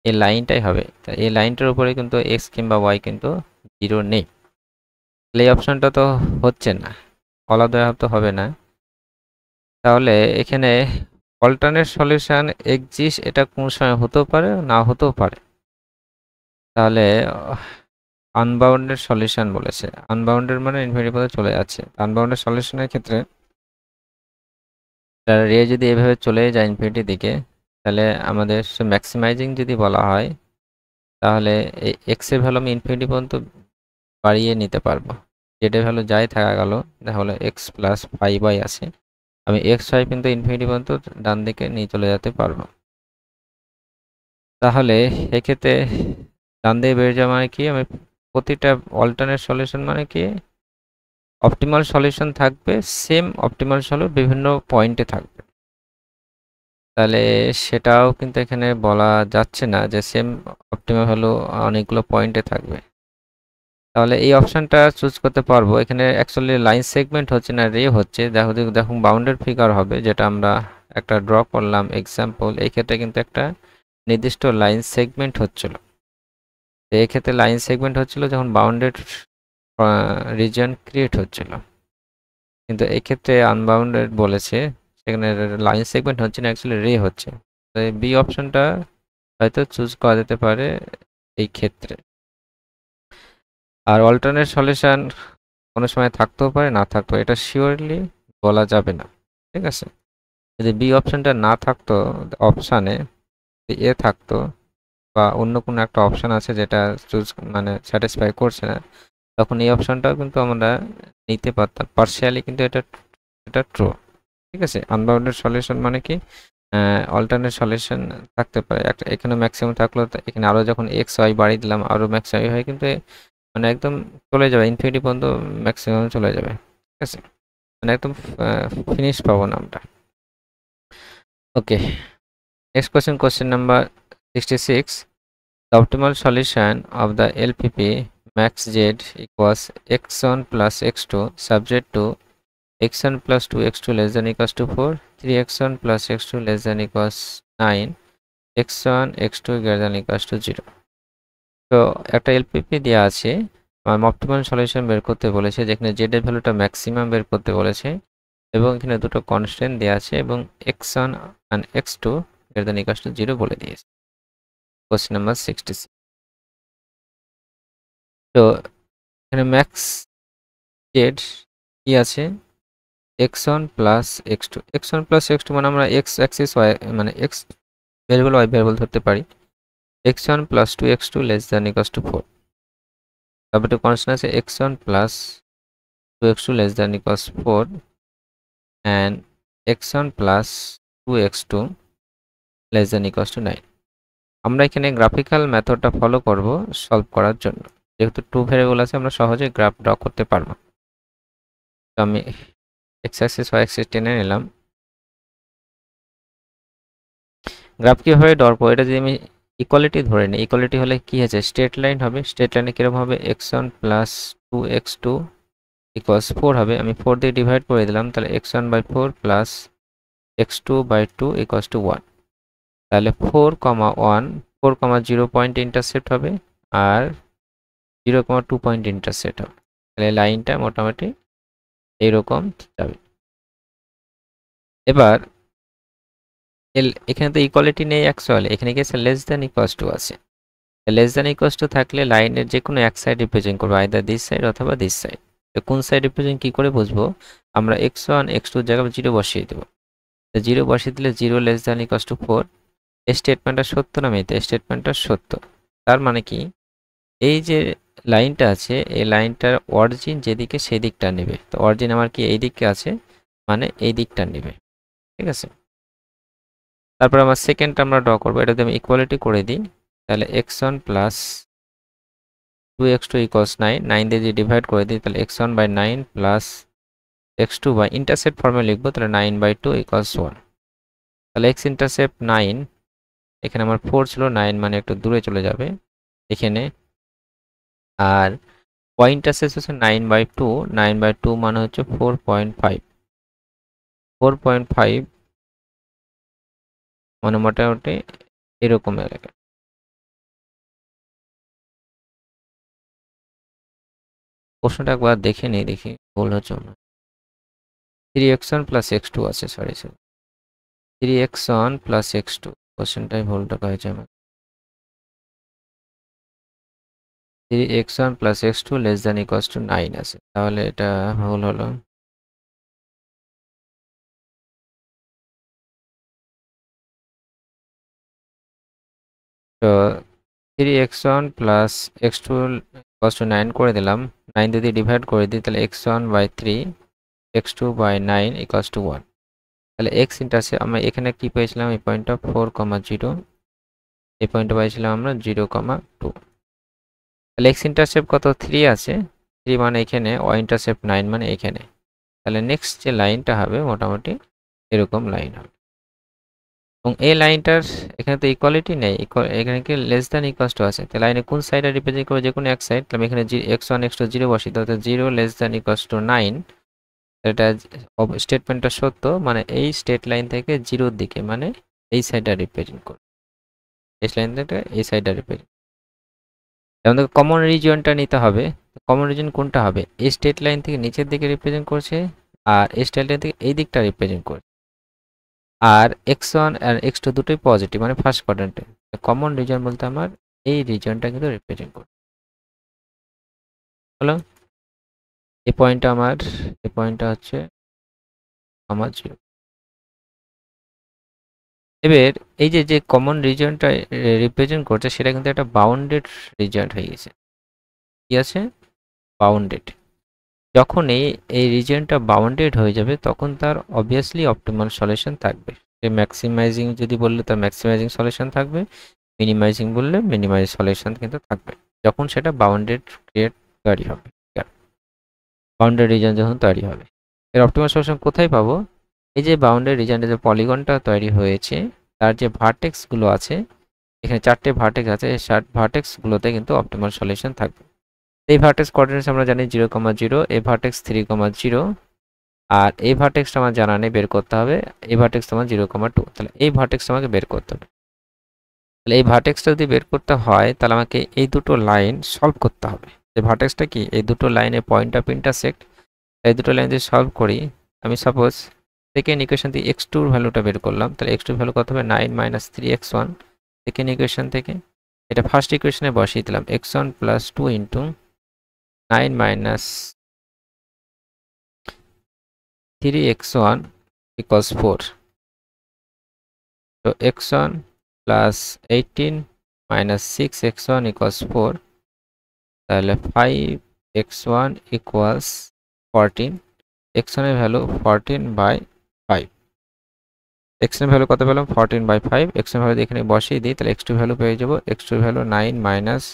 এই লাইনটাই হবে। এই লাইনটার উপরে কিন্তু এক্স কিংবা ওয়াই কিন্তু জিরো নেই। তাহলে এই অপশনটা তো হচ্ছে না, অল অফ দ্য অ্যাবাভ তো হবে না। তাহলে এখানে অল্টারনেট সলিউশন এক্সিস্ট, এটা কোন সময় হতেও পারে, না হতেও পারে। তাহলে আনবাউন্ডেড সলিউশন বলেছে, আনবাউন্ডেড মানে ইনফিনিটি পর্যন্ত চলে যাচ্ছে। আনবাউন্ডেড সলিউশনের ক্ষেত্রে রে যদি এভাবে চলে যায় ইনফিনিটির দিকে, তাহলে আমাদের ম্যাক্সিমাইজিং যদি বলা হয়, তাহলে এই এক্স এর ভ্যালু আমি ইনফিনিটি পর্যন্ত বাড়িয়ে নিতে পারবো। জেড এর ভ্যালু যাই থাকা গেল, দেখা হলো এক্স প্লাস 5y আছে, আমি এক্স ওয়াই কিন্তু ইনফিনিটি পর্যন্ত ডান দিকে নিয়ে চলে যেতে পারবো। তাহলে এক্ষেত্রে ডান দিকে বেড়ে যাওয়া মানে কি, আমি প্রতিটা অল্টারনেট সলিউশন মানে কি, অপটিমাল সলিউশন থাকবে, সেম অপটিমাল সলিউশন বিভিন্ন পয়েন্টে থাকবে। তাহলে সেটাও কিন্তু এখানে বলা যাচ্ছে না যে সেম অপটিমাল ভ্যালু অনেকগুলো পয়েন্টে থাকবে। তাহলে এই অপশনটা চুজ করতে পারবো। এখানে অ্যাকচুয়ালি লাইন সেগমেন্ট হচ্ছে না, রে হচ্ছে। দেখুন বাউন্ডেড ফিগার হবে, যেটা আমরা একটা ড্র করলাম এক্সাম্পল, এই ক্ষেত্রে কিন্তু একটা নির্দিষ্ট লাইন সেগমেন্ট হচ্ছিল। এই ক্ষেত্রে লাইন সেগমেন্ট হচ্ছিল যখন বাউন্ডেড রিজন ক্রিয়েট হচ্ছিল, কিন্তু এই ক্ষেত্রে আনবাউন্ডেড বলেছে, সেখানে লাইন সেগমেন্ট হচ্ছে না, অ্যাকচুয়ালি রে হচ্ছে। তো এই বি অপশনটা হয়তো চুজ করা যেতে পারে এই ক্ষেত্রে। আর অল্টারনেট সলিউশন কোনো সময় থাকতেও পারে, না থাকতেও, এটা শিওরলি বলা যাবে না। ঠিক আছে, যদি বি অপশনটা না থাকতো অপশানে, এ থাকতো বা অন্য কোনো একটা অপশান আছে যেটা চুজ মানে স্যাটিসফাই করছে না, তখন এই অপশনটাও কিন্তু আমরা নিতে পারতাম পার্শিয়ালি, কিন্তু এটা এটা ট্রু। ঠিক আছে, আনবাউন্ডেড সলিউশন মানে কি, অল্টারনেট সলিউশন থাকতে পারে একটা, এখানে ম্যাক্সিমাম থাকলো, এখানে আরও যখন এক্স ওয়াই বাড়িয়ে দিলাম আরও ম্যাক্সিমাম হয়, কিন্তু মানে একদম চলে যাবে ইনফিনিটি পর্যন্ত, ম্যাক্সিমাম চলে যাবে। ঠিক আছে, মানে একদম ফিনিশ পাবো না আমরা। Okay, next question number 66, the optimal solution of the LPP max z equals x1 plus x2 subject to x1 plus 2x2 less than equals to 4, 3x1 plus x2 less than equals 9, x1 x2 greater than equals to 0। তো একটা LPP দেওয়া আছে, optimal solution বের করতে বলেছে, যেখানে Z এর ভ্যালুটা ম্যাক্সিমাম বের করতে বলেছে, এবং এখানে দুটো কনস্ট্যান্ট দেওয়া আছে, এবং x1 and x2 greater than equals to 0 বলে দিয়েছে। Question number 66। তো এখানে ম্যাক্স জেড কি আছে, x1 plus x2, x1 plus x2 মানে আমরা এক্স অ্যাক্সিস ওয়াই মানে এক্স ভ্যারিয়েবল ওয়াই ভ্যারিয়েবল ধরতে পারি, x1 plus 2x2 less than equals two 4। তারপর একটা কনস্ট্যান্ট আছে x1 plus 2x2 less than equals 4 and x1 plus 2x2 less than equals two 9। আমরা এখানে গ্রাফিক্যাল মেথডটা ফলো করব solve করার জন্য। যেহেতু 2 ভেরিয়েবল আছে আমরা সহজে গ্রাফ ড্র করতে পারবো। তো আমি x অ্যাক্সিস y অ্যাক্সিস টেনে নিলাম। গ্রাফ কিভাবে ড্র করব, এটা যদি আমি ইকুয়ালিটি ধরে নিই, ইকুয়ালিটি হলে কি আছে, স্ট্রেট লাইন হবে। স্ট্রেট লাইনে কিরকম হবে, x1 প্লাস 2x2 ইকুয়ালস 4 হবে। আমি 4 দিয়ে ডিভাইড করে দিলাম, তাহলে x1/4 plus x2/2 equals to 1। তাহলে 4,1 4,0 পয়েন্ট ইন্টারসেপ্ট হবে আর 0,2 পয়েন্ট ইন্টারসেপ্ট হবে। তাহলে লাইনটা মোটামুটি এইরকম যাবে। এবার এখানে তো ইকুয়ালিটি নেই অ্যাকচুয়ালি, এখানে কি আছে, লেস দ্যান ইকুয়ালস টু আছে। লেস দ্যান ইকুয়ালস টু থাকলে লাইনের যে কোনো এক সাইড রিপ্রেজেন্ট করবো, আইদার দিস সাইড অথবা দিস সাইড। তো কোন সাইড রিপ্রেজেন্ট কি করে বুঝবো, আমরা x1 x2 জায়গায় 0 বসিয়ে দেবো। 0 বসিয়ে দিলে 0 লেস দ্যান ইকুয়ালস টু 4। এই স্টেটমেন্টটা সত্য না মিথ্যা, স্টেটমেন্টটা সত্য। তার মানে কি, এই যে লাইনটা আছে এই লাইনটার অরিজিন যেদিকে সেই দিকটা নেবে। তো অরিজিন আমার কি এই দিকে আছে, মানে এই দিকটা নেবে, ঠিক আছে। তারপর আমার সেকেন্ডটা আমরা ড্র করবো, এটা যদি আমি ইকুয়ালিটি করে দিই, তাহলে x1 প্লাস 2x2 ইকুয়ালস 9, 9 দিয়ে যদি ডিভাইড করে দিই তাহলে x1/9 plus x2 by intercept ফর্মে লিখবো, তাহলে 9/2 ইকুয়ালস 1। তাহলে x ইন্টারসেপ্ট 9, এখানে আমার 4 ছিল, 9 মানে একটু দূরে চলে যাবে এখানে। আর y ইন্টারসেপ্ট হচ্ছে 9/2, 9/2 মানে হচ্ছে 4.5, 4.5 মানে মোটামুটি এরকম এলাকা। প্রশ্নটা একবার দেখে নিই, দেখি ভুল হচ্ছে না। 3x1 প্লাস x2 আছে, সরি 3x1 প্লাস x2, কোশ্চেনটাই ভুল টাকা হয়েছে আমার। 3x1 plus x2 less than equals two 9 আছে, তাহলে এটা ভুল হলো। তো 3x1 plus x2 equals to 9 করে দিলাম, 9 দিয়ে ডিভাইড করে দিই, তাহলে x1/3 x2/9 ইকুয়ালস টু 1। তাহলে x ইন্টারসেপ্ট আমরা এখানে কি পেয়েছিলাম, এই পয়েন্টটা 4,0, এই পয়েন্টটা পাইছিলাম আমরা 0,2। তাহলে x ইন্টারসেপ্ট কত, 3 আছে, 3 মানে এখানে, y ইন্টারসেপ্ট 9 মানে এখানে। তাহলে নেক্সট যে লাইনটা হবে মোটামুটি এরকম লাইন হবে। এবং এই লাইনটার এখানে তো ইকুয়ালিটি নেই, এখানে কি লেস দ্যান ইকুয়ালস টু আছে। তাহলে লাইনে কোন সাইডে রিপ্রেজেন্ট করবে, যে কোনো এক সাইড। তাহলে এখানে x1 x2 0 বসিয়ে দাও, 0 লেস দ্যান ইকুয়ালস টু 9। এটা স্টেটমেন্টটা সত্য, মানে এই স্টেট লাইন থেকে 0-র দিকে, মানে এই সাইডটা রিপ্রেজেন্ট করবে, এই লাইন থেকে এই সাইডটা রিপ্রেজেন্ট। আমাদের কমন রিজিয়নটা নিতে হবে। কমন রিজিয়ন কোনটা হবে, এই স্টেট লাইন থেকে নিচের দিকে রিপ্রেজেন্ট করছে আর এই স্টেট লাইন থেকে এই দিকটা রিপ্রেজেন্ট করছে। আর x1 আর x2 দুটোই পজিটিভ, মানে ফার্স্ট কোয়াড্রেন্টে। কমন রিজন বলতে আমার এই রিজনটা কিন্তু রিপ্রেজেন্ট করে। হলো এই পয়েন্টটা আমার, এই পয়েন্টটা হচ্ছে আমার 0। এবার এই যে যে কমন রিজনটা রিপ্রেজেন্ট করছে সেটা কিন্তু একটা বাউন্ডেড রিজন হয়ে গেছে। কি আছে, বাউন্ডেড। যখন এই রিজনটা বাউন্ডেড হয়ে যাবে তখন তার অবভিয়াসলি অপটিমাল সলিউশন থাকবে। ম্যাক্সিমাইজিং যদি বললে তার ম্যাক্সিমাইজিং সলিউশন থাকবে, মিনিমাইজিং বললে মিনিমাইজ সলিউশন কিন্তু থাকবে, যখন সেটা বাউন্ডেড ক্রিয়েট তৈরি হবে, বাউন্ডেড রিজন যখন তৈরি হবে। এর অপটিমাল সলিউশন কোথায় পাবো, এই যে বাউন্ডেড রিজনে যে পলিগনটা তৈরি হয়েছে তার যে ভার্টেক্সগুলো আছে, এখানে 4টে ভার্টেক্স আছে, এই ভার্টেক্সগুলোতে কিন্তু অপটিমাল সলিউশন থাকবে। এই ভার্টেক্স কোঅর্ডিনেটস আমরা জানি 0,0, এই ভার্টেক্স 3,0 আর এই ভার্টেক্সটা আমার জানা নেই, বের করতে হবে। এই ভার্টেক্সটা আমার 0,2, তাহলে এই ভার্টেক্সটা আমাকে বের করতে হবে। তাহলে এই ভার্টেক্সটা যদি বের করতে হয় তাহলে আমাকে এই দুটো লাইন সলভ করতে হবে। যে ভার্টেক্সটা কি, এই দুটো লাইনে পয়েন্ট অফ ইন্টারসেক্ট, এই দুটো লাইন যদি সলভ করি, আমি সাপোজ সেকেন্ড ইকুয়েশন দিয়ে x2 ভ্যালুটা বের করলাম, তাহলে x2 ভ্যালু কত হবে, 9 - 3x1 সেকেন্ড ইকুয়েশন থেকে। এটা ফার্স্ট ইকুয়েশনে বসিয়ে দিলাম, x1 plus 2 into 9 minus 3x1 equals 4. So x1 plus 18 minus 6x1 equals 4. তাহলে 5x1 equals 14. x1 এর ভ্যালু 14/5. x1 এর ভ্যালু কত পেলাম, 14/5। x1 এর ভ্যালু এখানে বসিয়ে দিই, তাহলে x2 ভ্যালু পেয়ে যাব, x2 ভ্যালু 9 minus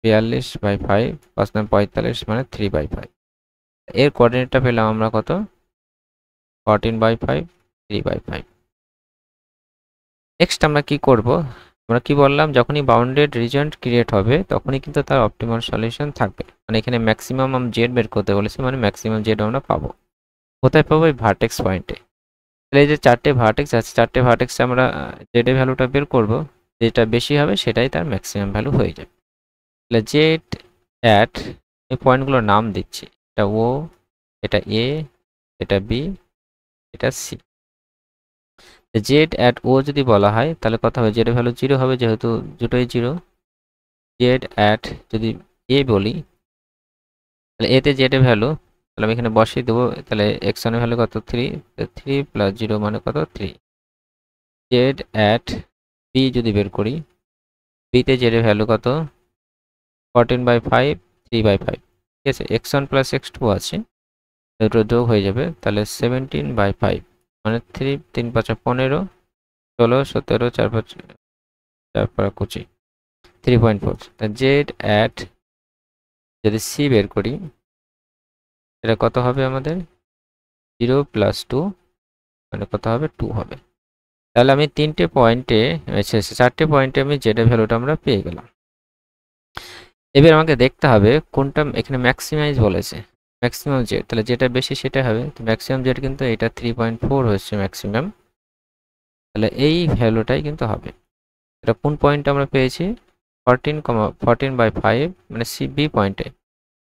42/5 5 9 45 মানে 3/5। এর কোঅর্ডিনেটটা পেলাম আমরা কত? 14/5 3/5। নেক্সট আমরা কি করব? আমরা কি বললাম, যখনই বাউন্ডেড রিজন ক্রিয়েট হবে তখনই কিন্তু তার অপটিমাল সলিউশন থাকবে। মানে এখানে ম্যাক্সিমাম জেড বের করতে বলেছি, মানে ম্যাক্সিমাম জেড আমরা পাবো। কোথায় পাবো? এই ভার্টেক্স পয়েন্টে। তাহলে এই যে চারটে ভার্টেক্স আছে, চারটে ভ্যার্টেক্সে আমরা জেড এর ভ্যালুটা বের করব। যেটা বেশি হবে সেটাই তার ম্যাক্সিমাম ভ্যালু হয়ে যাবে। তাহলে জেড অ্যাট, এই পয়েন্টগুলোর নাম দিচ্ছি, এটা ও, এটা এ, এটা বি, এটা সি। জেড অ্যাট ও যদি বলা হয় তাহলে কথা হবে জেড এর ভ্যালু 0 হবে, যেহেতু দুটোই 0। জেড অ্যাট যদি এ বলি, তাহলে এতে জেড এর ভ্যালু, তাহলে আমি এখানে বসিয়ে দেবো। তাহলে x1 এর ভ্যালু কত? 3, 3 + 0 মানে কত? 3। জেড অ্যাট বি যদি বের করি, বিতে জেড এর ভ্যালু কত? 14/5 3/5। ঠিক আছে, x1 + x2 আছে, দুটো যোগ হয়ে যাবে, তাহলে 17/5 মানে 3 3 5 15 16 17 4 5 4 5 25 3.4। জেড অ্যাট যদি সি বের করি, এটা কত হবে আমাদের? 0 + 2 মানে কত হবে? 2 হবে। তাহলে আমি তিনটে পয়েন্টে, চারটে পয়েন্টে আমি জেড এর ভ্যালুটা আমরা পেয়ে গেলাম। এবার আমাকে দেখতে হবে কোনটা এখানে ম্যাক্সিমাইজ বলেছে, ম্যাক্সিমাম জেড। তাহলে যেটা বেশি সেটা হবে, তো ম্যাক্সিমাম জেড কিন্তু এটা 3.4 হচ্ছে ম্যাক্সিমাম। তাহলে এই ভ্যালুটাই কিন্তু হবে। এটা কোন পয়েন্টে আমরা পেয়েছি? 14/5 মানে সি বি পয়েন্টে।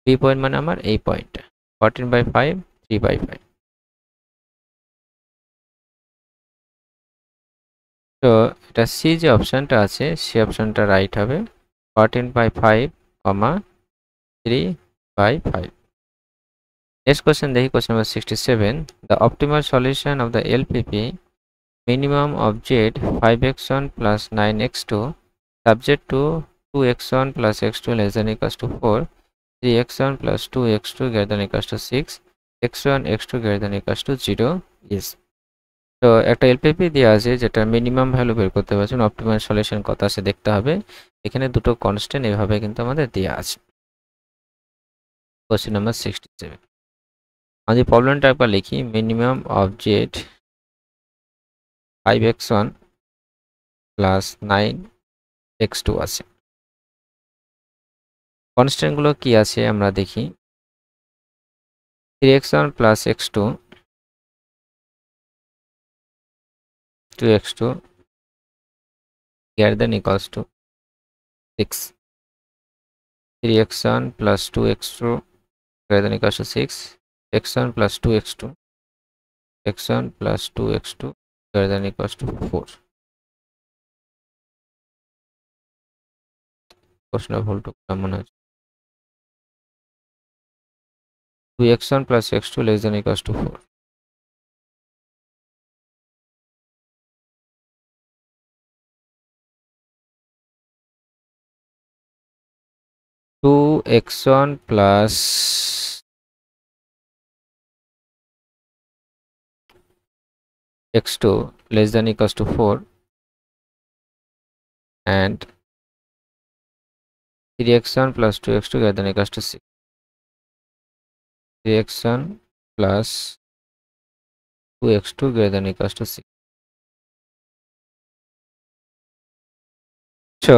বি পয়েন্ট মানে আমার এই পয়েন্টটা 14/5 3/5। তো এটা সি যে অপশানটা আছে সে অপশানটা রাইট হবে, 14/5, 3/5। নেক্সট কোয়েশ্চেন দেখি, question number 67। The optimal solution of the LPP minimum of z 5x1 plus 9x2 subject to 2x1 plus x2 less than equals to 4, 3x1 plus 2x2 greater than equals to 6, x1 x2 greater than equals to 0 is। তো একটা LPP দেওয়া আছে যেটা minimum value বের করতে পারছেন, optimal solution কত আছে দেখতে হবে। এখানে দুটো কনস্ট্যান্ট এভাবে কিন্তু আমাদের দেওয়া আছে। Question number 67। আমি প্রবলেমটা একবার লিখি। Minimum of Z 5x1 plus 9x2 আছে। কনস্ট্যান্টগুলো কি আছে আমরা দেখি। 3x1 plus x2, 2x2 greater than equals to 6, 3x1 plus 2x2 greater than equals to 6, x1 plus 2x2, x1 plus 2x2 greater than equals to 4। প্রশ্ন ভুলটুকু মনে হচ্ছে। 2x1 plus x2 less than equals to 4। 2x1 plus x2 less than equals to 4 and 3x1 plus 2x2 greater than equals to 6, 3x1 plus 2x2 greater than equals to 6। So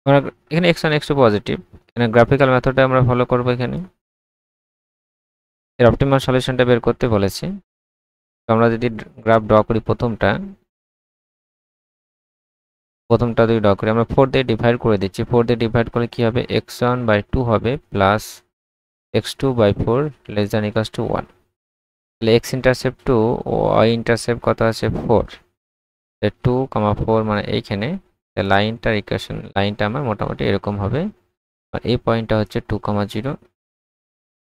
আমরা এখানে x1 x2 positive, এখানে graphical মেথডটা আমরা follow করব। এখানে এর optimal সলিউশনটা বের করতে বলেছে। তো আমরা যদি গ্রাফ ড্র করি, প্রথমটা যদি ড্র করি, আমরা 4 দিয়ে ডিভাইড করে দিচ্ছি। 4 দিয়ে ডিভাইড করলে কি হবে? x1/2 হবে plus x2/4 less than equals two 1। তাহলে x ইন্টারসেপ্ট 2 ও y ইন্টারসেপ্ট কত আছে? 4। 2, 4 মানে এইখানে লাইনটার ইকুয়েশন, লাইনটা আমার মোটামুটি এরকম হবে। আর এই পয়েন্টটা হচ্ছে 2, 0।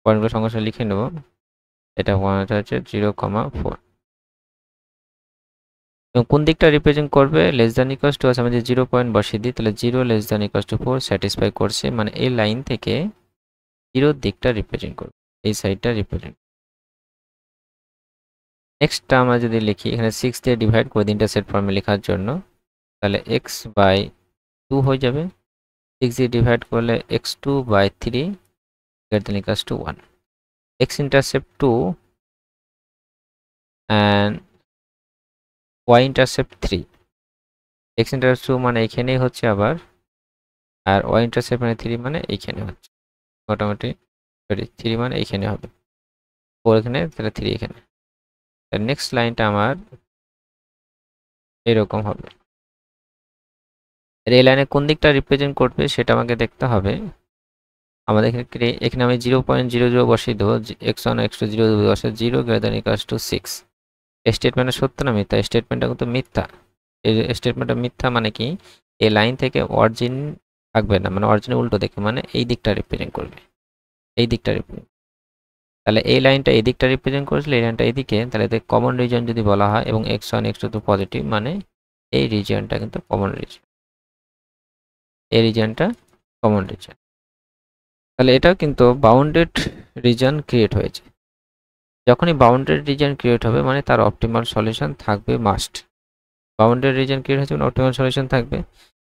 পয়েন্টগুলো সঙ্গে সঙ্গে লিখে নেব। এটা পয়েন্টটা হচ্ছে 0, 4। এবং কোন দিকটা রিপ্রেজেন্ট করবে? লেস দ্যান ইকুয়ালস টু আছে, আমি যে 0 পয়েন্ট বসিয়ে দিই, তাহলে 0 less than equals two 4 satisfy করছে, মানে এই লাইন থেকে 0 দিকটা রিপ্রেজেন্ট করবে, এই সাইডটা রিপ্রেজেন্ট। নেক্সটটা আমরা যদি লিখি, এখানে 6 দিয়ে ডিভাইড করে দিই ইন্টারসেপ্ট ফর্মে লেখার জন্য, তাহলে x/2 হয়ে যাবে 6 দিয়ে ডিভাইড করলে x2/3 greater than equals to 1, x intercept 2 and y intercept 3, x intercept 2 মানে এখানেই হচ্ছে আবার, আর y intercept মানে 3 মানে এইখানে হচ্ছে, মোটামুটি 3 মানে এইখানে হবে, 4 এখানে, তাহলে 3 এখানে। নেক্সট লাইনটা আমার এরকম হবে। এই লাইনে কোন দিকটা রিপ্রেজেন্ট করবে সেটা আমাকে দেখতে হবে। আমাদের এখানে আমি 0.00 বসিয়ে দেবো, x1 x2 0 বসে 0 greater than equals to 6। এই স্টেটমেন্টটা সত্য না মিথ্যা? স্টেটমেন্টটা কিন্তু মিথ্যা। এই স্টেটমেন্টটা মিথ্যা মানে কি, এই লাইন থেকে অরিজিন থাকবে না, মানে অরিজিনের উল্টো দিকে, মানে এই দিকটা রিপ্রেজেন্ট করবে, এই দিকটা রিপ্রেজেন্ট। তাহলে এই লাইনটা এই দিকটা রিপ্রেজেন্ট করেছিল, এই লাইনটা এইদিকে, তাহলে এদের কমন রিজন যদি বলা হয় এবং x1 x2 তো পজিটিভ, মানে এই রিজিয়নটা কিন্তু কমন রিজন, এই রিজিয়নটা কমন রিজন। তাহলে এটাও কিন্তু বাউন্ডেড রিজন ক্রিয়েট হয়েছে। যখনই বাউন্ডেড রিজন ক্রিয়েট হবে মানে তার অপটিমাল সলিউশন থাকবে মাস্ট। বাউন্ডেড রিজন ক্রিয়েট হয়েছে মানে অপটিমাল সলিউশন থাকবে।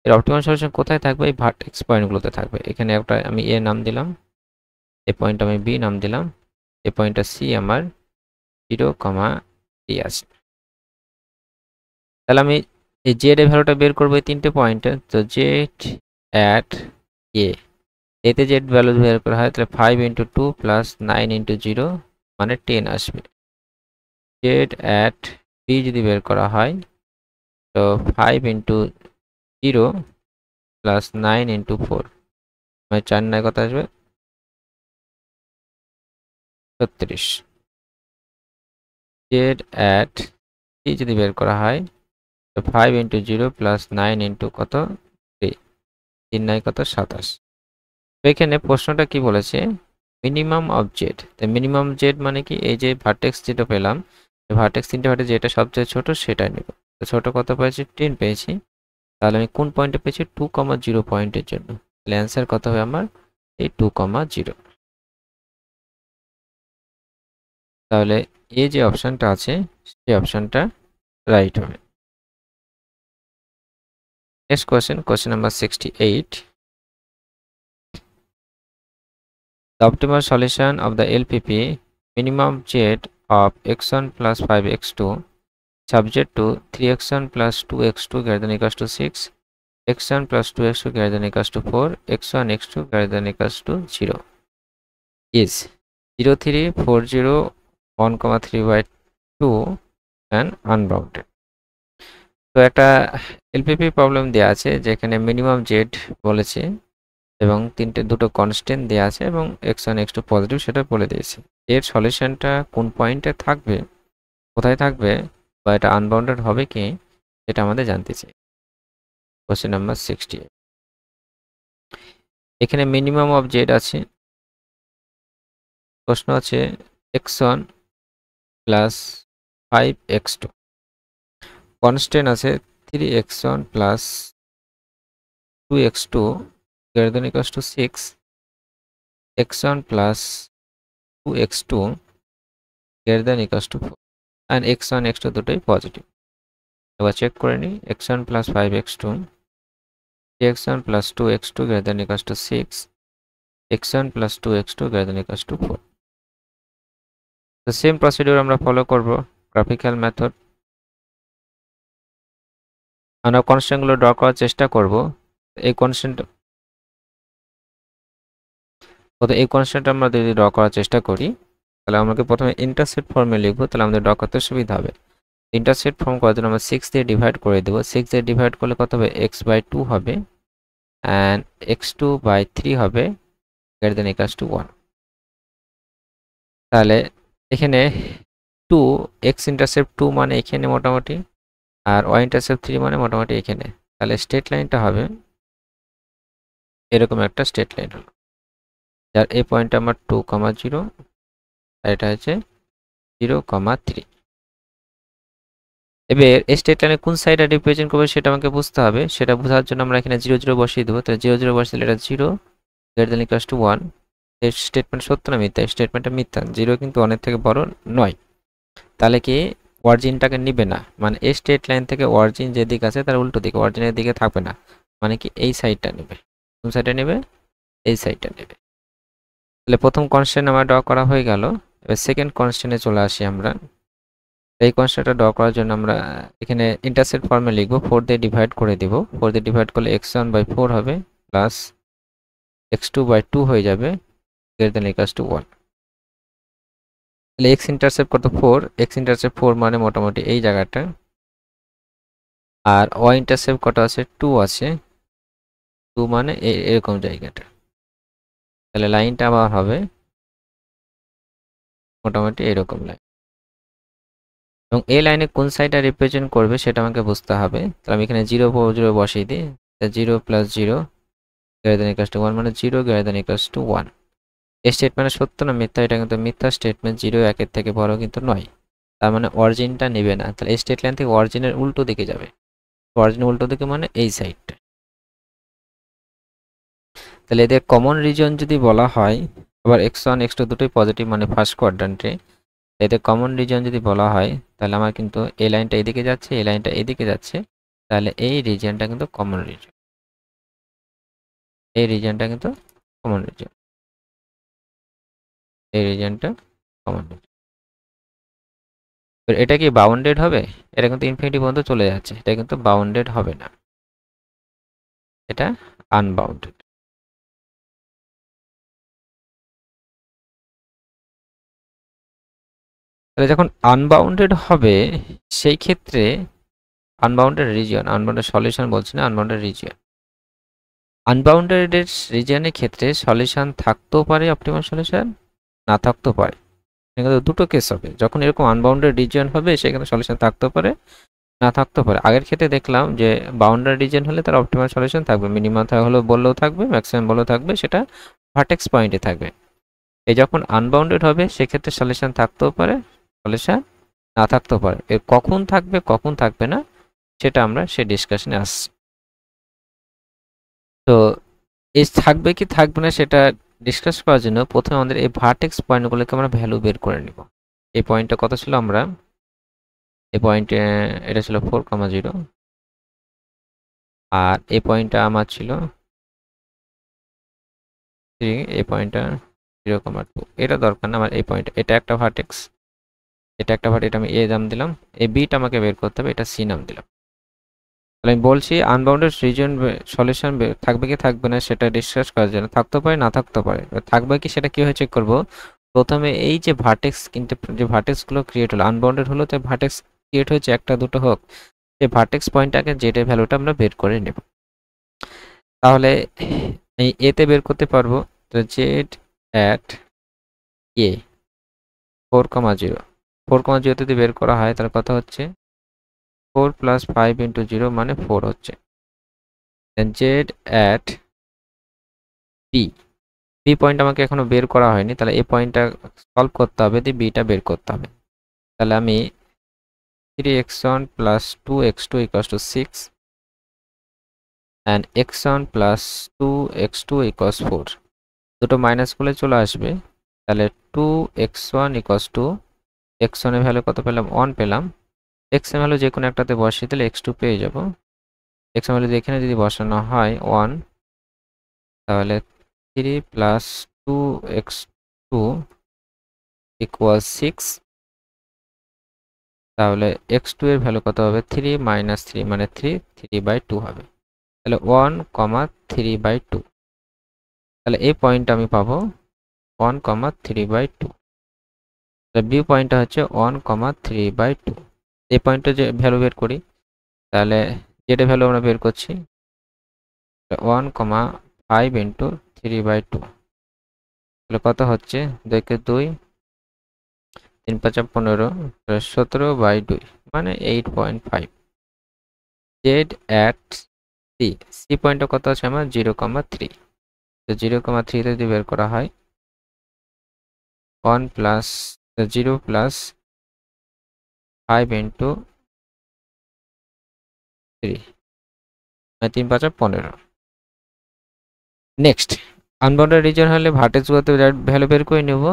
এর অপটিমাল সলিউশন কোথায় থাকবে? এই ভার্টেক্স পয়েন্টগুলোতে থাকবে। এখানে একটা আমি এ নাম দিলাম, এই পয়েন্ট আমি বি নাম দিলাম, এই পয়েন্টটা সি আমার 0,3 আছে। তাহলে আমি এই জেড এর ভ্যালুটা বের করবো এই তিনটে পয়েন্টে। তো জেড অ্যাট এ, এতে জেড ভ্যালু বের করা হয়, তাহলে 5 × 2 + 9 × 0 মানে 10 আসবে। জেড অ্যাট বি যদি বের করা হয়, তো 5 × 0 + 9 × 4 মানে 4 9 কত আসবে? 36। জেড অ্যাট সি যদি বের করা হয়, তো 5 × 0 + 9 × কত? 3, 3 9 কত? 27। তো এখানে প্রশ্নটা কি বলেছে? Minimum of Z. তো মিনিমাম জেড মানে কি, এই যে ভার্টেক্স যেটা পেলাম, ভার্টেক্স তিনটে ভার্টেক্স যেটা সবচেয়ে ছোট সেটাই নেব। তো ছোট কত পেয়েছি? 10 পেয়েছি। তাহলে আমি কোন পয়েন্টে পেয়েছি? 2,0 পয়েন্টের জন্য। তাহলে অ্যান্সার কত হবে আমার? এই 2,0। তাহলে এই যে অপশনটা আছে সেই অপশনটা রাইট হবে। Next question number 68। The optimal solution of the LPP minimum z of x1 + 5x2 subject to 3x1 + 2x2 greater than equals to 6, x1 + 2x2 greater than equals to 4, x1 x2 greater than equals to 0 is 0 3 4 0 1,3/2 and unbounded। তো একটা LPP problem দেওয়া আছে যেখানে minimum Z বলেছে এবং দুটো constant দেওয়া আছে এবং x1 x2 পজিটিভ সেটা বলে দিয়েছে। এর সলিউশনটা কোন পয়েন্টে থাকবে, কোথায় থাকবে, বা এটা আনবাউন্ডেড হবে কি, এটা আমাদের জানতে চাই। Question number 68। এখানে মিনিমাম অফ জেড আছে, প্রশ্ন আছে x1 + 5x2, কনস্ট্যান্ট আছে 3x1 + 2x2 greater than equals to 6, x1 + 2x2 greater than equals to 4 and x1 x2 দুটোই পজিটিভ। এবার চেক করে নিই, x1 + 5x2, x1 + 2x2 greater than equals to 6, x1 + 2x2 greater than equals to 4। তো same procedure আমরা follow করব, graphical method. আমরা কনস্ট্যান্টগুলো draw করার চেষ্টা করব। এই কনস্ট্যান্ট আমরা যদি ড্র করার চেষ্টা করি, তাহলে আমাকে প্রথমে ইন্টারসেপ্ট ফর্মে লিখবো, তাহলে আমাদের ড্র করতে সুবিধা হবে। ইন্টারসেপ্ট ফর্ম করার জন্য আমরা 6 দিয়ে ডিভাইড করে দেবো। 6 দিয়ে ডিভাইড করলে কত হবে? x/2 হবে অ্যান্ড x2/3 হবে greater than equals to 1। তাহলে এখানে 2 x ইন্টারসেপ্ট 2 মানে এখানে মোটামুটি, আর y ইন্টারসেপ্ট 3 মানে মোটামুটি এখানে। তাহলে স্ট্রেট লাইনটা হবে এরকম একটা স্ট্রেট লাইন হলো, যার এই পয়েন্টটা আমার 2,0 আর এটা হচ্ছে 0,3। এবার এই স্ট্রেট লাইনে কোন সাইডটা রিপ্রেজেন্ট করবে সেটা আমাকে বুঝতে হবে। সেটা বোঝার জন্য আমরা এখানে 0 0 বসিয়ে দেবো। তাহলে 0 0 বসিয়ে এটা 0 greater than equals to 1। এই স্টেটমেন্ট সত্য না মিথ্যা? স্টেটমেন্টটা মিথ্যা, 0 কিন্তু অনেক থেকে বড় নয়। তাহলে কি অরিজিনটাকে নিবে না, মানে এই স্ট্রেট লাইন থেকে অরিজিন যেদিকে আছে তার উল্টো দিকে, অরিজিনের দিকে থাকবে না, মানে কি এই সাইডটা নেবে। কোন সাইডে নেবে? এই সাইডটা নেবে। তাহলে প্রথম কনস্ট্যান্ট আমার ড্র করা হয়ে গেল। এবার সেকেন্ড কনস্ট্যান্টে চলে আসি আমরা। এই কনস্ট্যান্টটা ড্র করার জন্য আমরা এখানে ইন্টারসেপ্ট ফর্মে লিখব, 4 দিয়ে ডিভাইড করে দিব। 4 দিয়ে ডিভাইড করলে x1/4 হবে প্লাস x2/2 হয়ে যাবে গ্রেটার দ্যান ইকুয়ালস টু 1। তাহলে x ইন্টারসেপ্ট কত? 4। x ইন্টারসেপ্ট 4 মানে মোটামুটি এই জায়গাটা। আর y ইন্টারসেপ্ট কত আছে? 2 আছে। 2 মানে এরকম জায়গাটা। তাহলে লাইনটা আবার হবে মোটামুটি এরকম লাইন। এবং এই লাইনে কোন সাইডটা রিপ্রেজেন্ট করবে সেটা আমাকে বুঝতে হবে। তাহলে আমি এখানে 0 0 বসিয়ে দিই। 0 + 0 গ্রেটার দ্যান ইকুয়ালস টু 1 মানে 0 গ্রেটার দ্যান ইকুয়ালস টু 1। এই স্টেটমেন্টটা সত্য না মিথ্যা? এটা কিন্তু মিথ্যা স্টেটমেন্ট। 0 1 থেকে বড় কিন্তু নয়। তার মানে অরিজিনটা নেবে না। তাহলে এই স্টেট লাইন থেকে অরিজিনের উল্টো দিকে যাবে। অরিজিনের উল্টো দিকে মানে এই সাইডটা। তাহলে এদের কমন রিজন যদি বলা হয়, আবার x1 x2 দুটোই পজিটিভ মানে ফার্স্ট কোয়াড্রান্টে, এদের কমন রিজন যদি বলা হয় তাহলে আমার কিন্তু এই লাইনটা এদিকে যাচ্ছে, এই লাইনটা এদিকে যাচ্ছে। তাহলে এই রিজনটা কিন্তু কমন রিজন। এই রিজনটা কিন্তু কমন রিজন। এই রিজনটা কমন রিজন। এটা কি বাউন্ডেড হবে? এটা কিন্তু ইনফিনিটি পর্যন্ত চলে যাচ্ছে। এটা কিন্তু বাউন্ডেড হবে না, এটা আনবাউন্ডেড। তাহলে যখন আনবাউন্ডেড হবে সেই ক্ষেত্রে আনবাউন্ডেড রিজিয়ন, আনবাউন্ডেড সলিউশন বলছি না, আনবাউন্ডেড রিজিয়ন। আনবাউন্ডেড রিজিয়নের ক্ষেত্রে সলিউশন থাকতেও পারে, অপটিমাল সলিউশন না থাকতেও পারে। এখানে দুটো কেস হবে। যখন এরকম আনবাউন্ডেড রিজিয়ন হবে সেখানে সলিউশন থাকতেও পারে, না থাকতেও পারে। আগের ক্ষেত্রে দেখলাম যে বাউন্ডারি রিজিয়ন হলে তার অপটিমাল সলিউশন থাকবে, মিনিমাম হলেও বললেও থাকবে, ম্যাক্সিমাম বললেও থাকবে, সেটা ভার্টেক্স পয়েন্টে থাকবে। এই যখন আনবাউন্ডেড হবে সেক্ষেত্রে সলিউশন থাকতেও পারে, সলিউশন না থাকতেও পারে। এর কখন থাকবে কখন থাকবে না সেটা আমরা সেই ডিসকাশনে আসছি। তো এই থাকবে কি থাকবে না সেটা ডিসকাস করার জন্য প্রথমে আমাদের এই ভার্টেক্স পয়েন্টগুলোকে আমরা ভ্যালু বের করে নিব। এই পয়েন্টটা কত ছিল? আমরা এই পয়েন্টে এটা ছিল 4,0 আর এই পয়েন্টটা আমার ছিল 3, এই পয়েন্টটা 0,2। এটা দরকার না আমার। এই পয়েন্ট, এটা একটা ভার্টেক্স, এটা একটা ভার্টেক্স, আমি এ নাম দিলাম। এই বিটা আমাকে বের করতে হবে, এটা সি নাম দিলাম। তাহলে আমি বলছি আনবাউন্ডেড রিজন সলিউশন থাকবে কি থাকবে না সেটা ডিসকাস করার জন্য থাকতে পারে, না থাকতে পারে। থাকবে কি সেটা কিভাবে চেক করব? প্রথমে এই যে ভার্টেক্স, কিন্তু যে ভার্টেক্সগুলো ক্রিয়েট হলো আনবাউন্ডেড হলো, তো ভার্টেক্স ক্রিয়েট হয়েছে একটা দুটো হোক, এই ভার্টেক্স পয়েন্টটাকে জেড এর ভ্যালুটা আমরা বের করে নেব। তাহলে এই এতে বের করতে পারবো। তো জেড অ্যাট এ 4,0, 4,0 যদি বের করা হয় তাহলে কত হচ্ছে? 4 + 5 × 0 মানে 4 হচ্ছে। Then Z at B, B point আমাকে এখনো বের করা হয়নি, তাহলে এই পয়েন্টটা সলভ করতে হবে, দিয়ে বিটা বের করতে হবে। তাহলে আমি 3x1 + 2x2 = 6 and x1 + 2x2 = 4। দুটো মাইনাস করলে চলে আসবে। তাহলে 2x1 = x1 এর ভ্যালু কত পেলাম? 1 পেলাম। x এর ভ্যালু যে কোনো একটাতে বসিয়ে দিলে x2 পেয়ে যাব। x এর ভ্যালু এখানে যদি বসানো হয় 1, তাহলে 3 + 2x2 = 6। তাহলে x2 এর ভ্যালু কত হবে? 3 - 3 মানে 3, 3/2 হবে। তাহলে 1, 3/2। তাহলে এই পয়েন্টটা আমি পাবো 1, 3/2। তাহলে বি পয়েন্টটা হচ্ছে 1, 3/2। এই পয়েন্টটা যে ভ্যালু বের করি, তাহলে যেটা ভ্যালু আমরা বের করছি 1, 5 × 3/2। তাহলে কত হচ্ছে? 2 কে 2, 3 × 5 = 15, 17/2 মানে 8.5। জেড অ্যাট সি, সি পয়েন্টটা কত আছে আমার? 0,3। তো 0,3 যদি বের করা হয় 1 + 0 + 5 × 3 মানে 3 × 5 = 15। নেক্সট, আনবাউন্ডেড রিজন হলে ভার্টেক্সগুলোতে ভ্যালু বের করে নেব।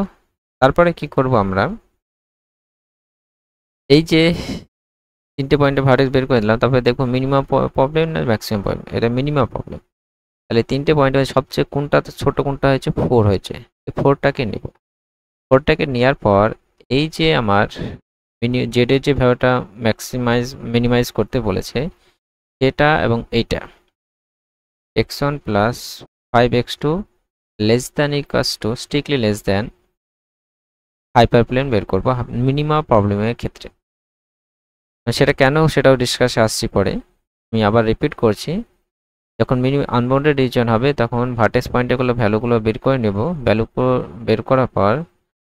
তারপরে কি করব আমরা? এই যে তিনটে পয়েন্টে ভার্টেক্স বের করে দিলাম, তারপরে দেখবো মিনিমাম প্রবলেম না ম্যাক্সিমাম প্রবলেম। এটা মিনিমাম প্রবলেম। তাহলে 3টে পয়েন্ট হয়েছে, সবচেয়ে কোনটা ছোট কোনটা হয়েছে 4 হয়েছে, 4টাকে নিব। 4টাকে নেওয়ার পর এই যে আমার জেড এর যে ভ্যালুটা মিনিমাইজ করতে বলেছে সেটা এবং এইটা x1 plus 5x2 less than equals to strictly less than hyperplane বের করবো মিনিমাম প্রবলেমের ক্ষেত্রে। সেটা কেন সেটাও ডিসকাসে আসছি পরে। আমি আবার রিপিট করছি, যখন আনবাউন্ডেড রিজন হবে তখন ভার্টেক্স পয়েন্টগুলো ভ্যালুগুলো বের করে নেব। ভ্যালু বের করার পর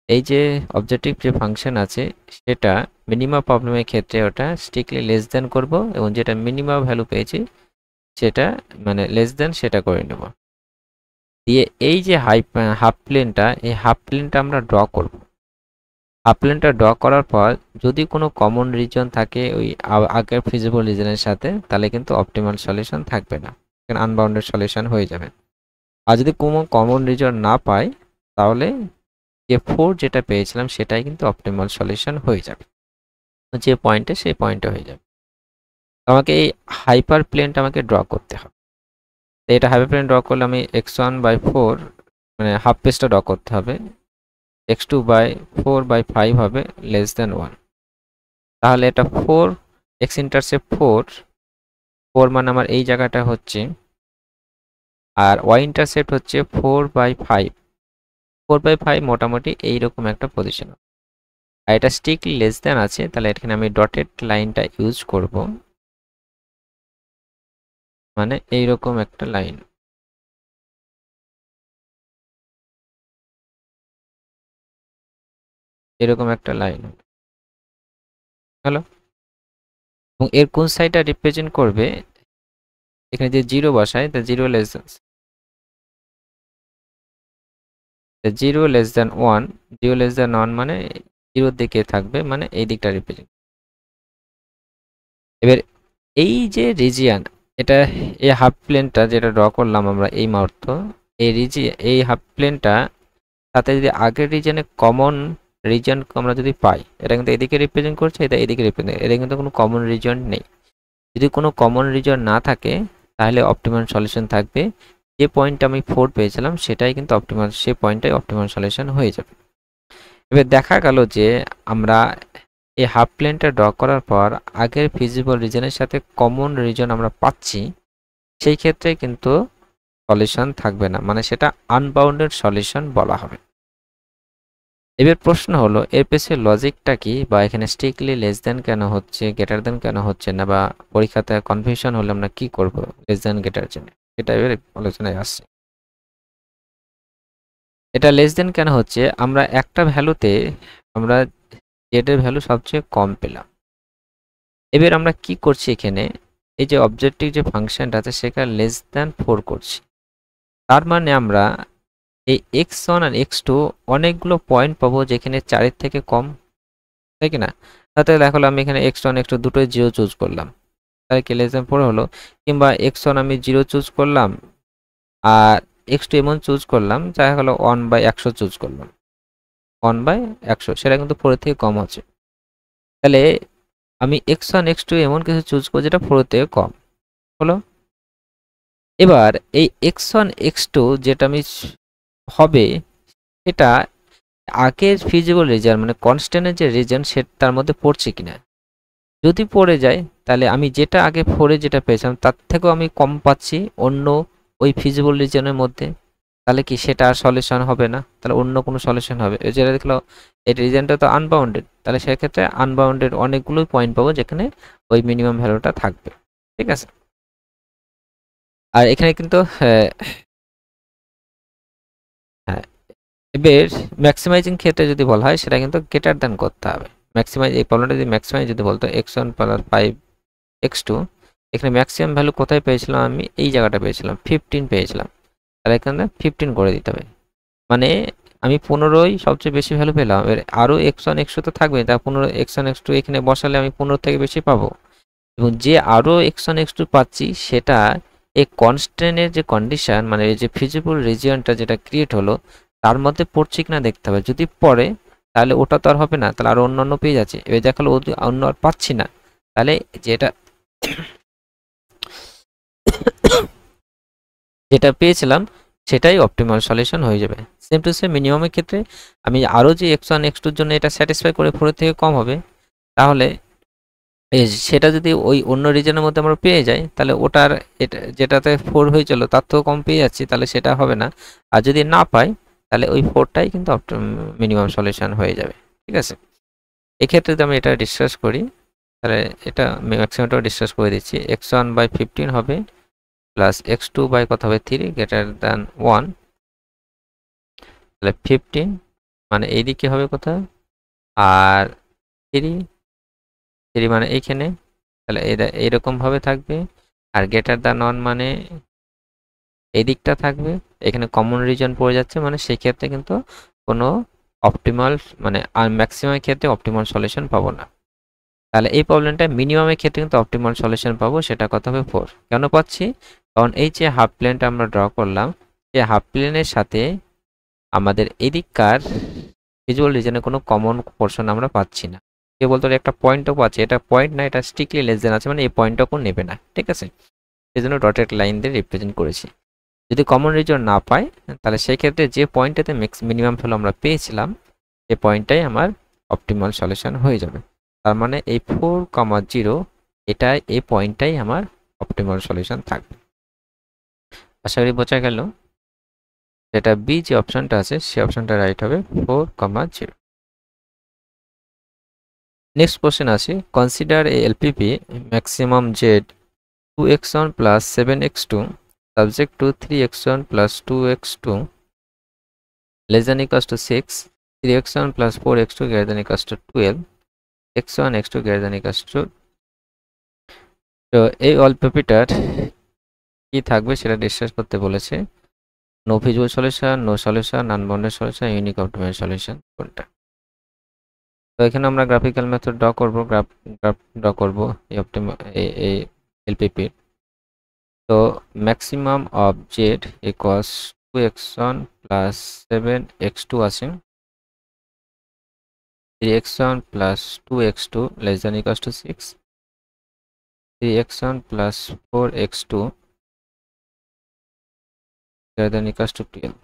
এই যে অবজেক্টিভ যে ফাংশন আছে সেটা মিনিমাম প্রবলেমের ক্ষেত্রে ওটা স্ট্রিক্টলি লেস দ্যান করব এবং যেটা মিনিমাম ভ্যালু পেয়েছি সেটা মানে লেস দ্যান সেটা করে নেব। দিয়ে এই যে হাফ প্লেনটা, এই হাফ প্লেনটা আমরা ড্র করব। হাফ প্লেনটা ড্র করার পর যদি কোনো কমন রিজন থাকে ওই আগের ফিজিবল রিজনের সাথে, তাহলে কিন্তু অপটিমাল সলিউশন থাকবে না, আনবাউন্ডেড সলিউশন হয়ে যাবে। আর যদি কোনো কমন রিজন না পাই তাহলে যে 4 যেটা পেয়েছিলাম সেটাই কিন্তু অপটিমাল সলিউশন হয়ে যাবে, যে পয়েন্টে সেই পয়েন্টে হয়ে যাবে। আমাকে এই হাইপার প্লেনটা আমাকে ড্র করতে হবে। এটা হাইপার প্লেন ড্র করলে আমি x1/4 মানে হাফ পেজটা ড্র করতে হবে, x2/4/5 হবে লেস দ্যান 1। তাহলে এটা 4 x ইন্টারসেপ্ট 4 মানে আমার এই জায়গাটা হচ্ছে, আর y ইন্টারসেপ্ট হচ্ছে 4/5। 4/5 মোটামুটি এইরকম একটা পজিশন। আর এটা স্ট্রিক্টলি লেস দ্যান আছে, তাহলে এখানে আমি ডটেড লাইনটা ইউজ করব, মানে এইরকম একটা লাইন। এরকম একটা লাইন হলো। এবং এর কোন সাইডটা রিপ্রেজেন্ট করবে, এখানে যে 0 বসায় তা 0 লেস দ্যান 1, 0 লেস দ্যান 1 মানে 0 দিকে থাকবে, মানে এই দিকটা রিপ্রেজেন্ট। এবার এই যে রিজিয়ান, এটা এই হাফ প্লেনটা যেটা ড্র করলাম আমরা এই মুহূর্ত, এই হাফ প্লেনটা সাথে যদি আগের রিজনে কমন রিজন আমরা যদি পাই, এটা কিন্তু এদিকে রিপ্রেজেন্ট করছে, এটা এদিকে রিপ্রেজেন্ট, এটা কিন্তু কোনো কমন রিজন নেই। যদি কোনো কমন রিজন না থাকে তাহলে অপটিমাল সলিউশন থাকবে। যে পয়েন্টটা আমি 4 পেয়েছিলাম সেটাই কিন্তু অপটিমাল, সেই পয়েন্টটাই অপটিমাল সলিউশন হয়ে যাবে। এবার দেখা গেল যে আমরা এই হাফ প্লেনটা ড্র করার পর আগের ফিজিবল রিজনের সাথে কমন রিজন আমরা পাচ্ছি, সেই ক্ষেত্রে কিন্তু সলিউশন থাকবে না, মানে সেটা আনবাউন্ডেড সলিউশন বলা হবে। এবার প্রশ্ন হলো এর পেছনে লজিকটা কি, বা এখানে স্ট্রিক্টলি লেস দ্যান কেন হচ্ছে, গ্রেটার দ্যান কেন হচ্ছে না, বা পরীক্ষাতে কনফিউশন হলে আমরা কি করব লেস দ্যান গ্রেটার জন্য, এটা এবার আলোচনায় আসছে। এটা লেস দ্যান কেন হচ্ছে, আমরা একটা ভ্যালুতে আমরা জেড এর ভ্যালু সবচেয়ে কম পেলাম। এবার আমরা কি করছি এখানে, এই যে অবজেক্টিভ যে ফাংশনটা আছে সেখানে লেস দ্যান 4 করছি, তার মানে আমরা এই x1 আর x2 অনেকগুলো পয়েন্ট পাবো যেখানে 4 থেকে কম, তাই কি না? তাহলে দেখো আমি এখানে x1 x2 দুটোই 0 চুজ করলাম, তাহলে কি লেস দ্যান 4 হলো। কিংবা x1 আমি 0 চুজ করলাম আর x2 এমন চুজ করলাম যা হলো 1/100 চুজ করলাম, 1/100, সেটা কিন্তু 4 থেকে কম হচ্ছে। তাহলে আমি x1 x2 এমন কিছু চুজ করব যেটা 4 থেকে কম হলো। এবার এই x1 x2 যেটা আমি হবে এটা আগের ফিজিবল রিজন মানে কনস্ট্যান্টের যে রিজন সে তার মধ্যে পড়ছে কিনা। যদি পড়ে যায় তাহলে আমি যেটা আগে 4 যেটা পেয়েছিলাম তার থেকেও আমি কম পাচ্ছি অন্য ওই ফিজিবল রিজনের মধ্যে, তাহলে কি সেটা আর সলিউশন হবে না, তাহলে অন্য কোনো সলিউশন হবে। যেটা দেখলো এই রিজনটা তো আনবাউন্ডেড, তাহলে সেক্ষেত্রে আনবাউন্ডেড অনেকগুলোই পয়েন্ট পাবো যেখানে ওই মিনিমাম ভ্যালুটা থাকবে, ঠিক আছে। আর এখানে কিন্তু হ্যাঁ, এবার ম্যাক্সিমাইজিং ক্ষেত্রে যদি বলা হয় সেটা কিন্তু গ্রেটার দ্যান করতে হবে। ম্যাক্সিমাইজ এই প্রবলেমটা যদি ম্যাক্সিমাইজ যদি বলতো x1 + 5x2, এখানে ম্যাক্সিমাম ভ্যালু কোথায় পেয়েছিলাম, আমি এই জায়গাটা পেয়েছিলাম 15 পেয়েছিলাম, তাহলে এখানে 15 করে দিতে হবে। মানে আমি 15ই সবচেয়ে বেশি ভ্যালু পেলাম, এর আরও x1 x2 তো থাকবে, তা 15 x1 x2 এখানে বসালে আমি 15 থেকে বেশি পাবো। এবং যে আরও x1 x2 পাচ্ছি সেটা এই কনস্ট্যান্টের যে কন্ডিশন মানে এই যে ফিজিবল রিজিয়নটা যেটা ক্রিয়েট হলো তার মধ্যে পড়ছে কিনা দেখতে হবে। যদি পড়ে তাহলে ওটা তো আর হবে না, তাহলে আরও অন্যান্য পেয়ে যাচ্ছে। এবার দেখালো অন্য আর পাচ্ছি না, তাহলে যেটা যেটা পেয়েছিলাম সেটাই অপটিমাল সলিউশন হয়ে যাবে। সেম টু সেম মিনিমামের ক্ষেত্রে আমি আরও যে x1 x2 এর জন্য এটা স্যাটিসফাই করে 4 থেকে কম হবে, তাহলে সেটা যদি ওই অন্য রিজনের মধ্যে আমরা পেয়ে যাই, তাহলে ওটার এটা যেটাতে 4 হয়েছিল তার থেকেও কম পেয়ে যাচ্ছি, তাহলে সেটা হবে না। আর যদি না পাই তাহলে ওই 4টাই কিন্তু মিনিমাম সলিউশন হয়ে যাবে। ঠিক আছে, এক্ষেত্রে যদি আমি এটা ডিসকাস করি, তাহলে এটা ম্যাক্সিমামটাও ডিসকাস করে দিচ্ছি। x1/15 হবে প্লাস x2 কত হবে 3 গ্রেটার দ্যান 1, তাহলে 15 মানে এইদিকে হবে কোথায়, আর 3 মানে এইখানে, তাহলে এটা এইরকমভাবে থাকবে। আর গ্রেটার দ্যান 1 মানে এই দিকটা থাকবে, এখানে কমন রিজন পড়ে যাচ্ছে, মানে সেই ক্ষেত্রে কিন্তু কোনো অপটিমাল মানে ম্যাক্সিমামের ক্ষেত্রে অপটিমাল সলিউশন পাবো না। তাহলে এই প্রবলেমটা মিনিমামের ক্ষেত্রে কিন্তু অপটিমাল সলিউশন পাবো, সেটা কত হবে 4। কেন পাচ্ছি? কারণ এই যে হাফ প্লেনটা আমরা ড্র করলাম, সেই হাফ প্লেনের সাথে আমাদের এদিককার ভিজুয়াল রিজনে কোনো কমন পোর্শন আমরা পাচ্ছি না। কেবল তোর একটা পয়েন্টও পাচ্ছি, এটা পয়েন্ট না, এটা স্ট্রিক্টলি লেস দেন আছে, মানে এই পয়েন্টটাও নেবে না। ঠিক আছে, এই জন্য ডটেড লাইন দিয়ে রিপ্রেজেন্ট করেছি। যদি কমন রিজন না পাই, তাহলে সেই ক্ষেত্রে যে পয়েন্টটাতে মিনিমাম ভ্যালু আমরা পেয়েছিলাম, এই পয়েন্টটাই আমার অপটিমাল সলিউশন হয়ে যাবে। তার মানে এই 4,0 এটা এই পয়েন্টটাই আমার অপটিমাল সলিউশন থাকবে। আশা করি বোঝা গেল। যেটা বি যে অপশনটা আছে সেই অপশনটা রাইট হবে 4,0। নেক্সট কোশ্চেন আছে, consider a LPP maximum Z 2x1 plus 7x2 subject to 3x1 plus 2x2 less than equals to 6, 3x1 plus 4x2 greater than equals to 12, x1 x2 greater than equals to। তো এই অল্পপিটার কি থাকবে সেটা discuss করতে বলেছে। No feasible solution, no solution, unbounded solution, unique optimal solution কোনটা? তো এখানে আমরা গ্রাফিক্যাল মেথড ড্র করব, গ্রাফ ড্র করব এই এলপিপি। তো maximum of z equals 2x1 plus 7x2 আছে, 3x1 plus 2x2 less than equals to 6, 3x1 plus 4x2 greater than equals to 12,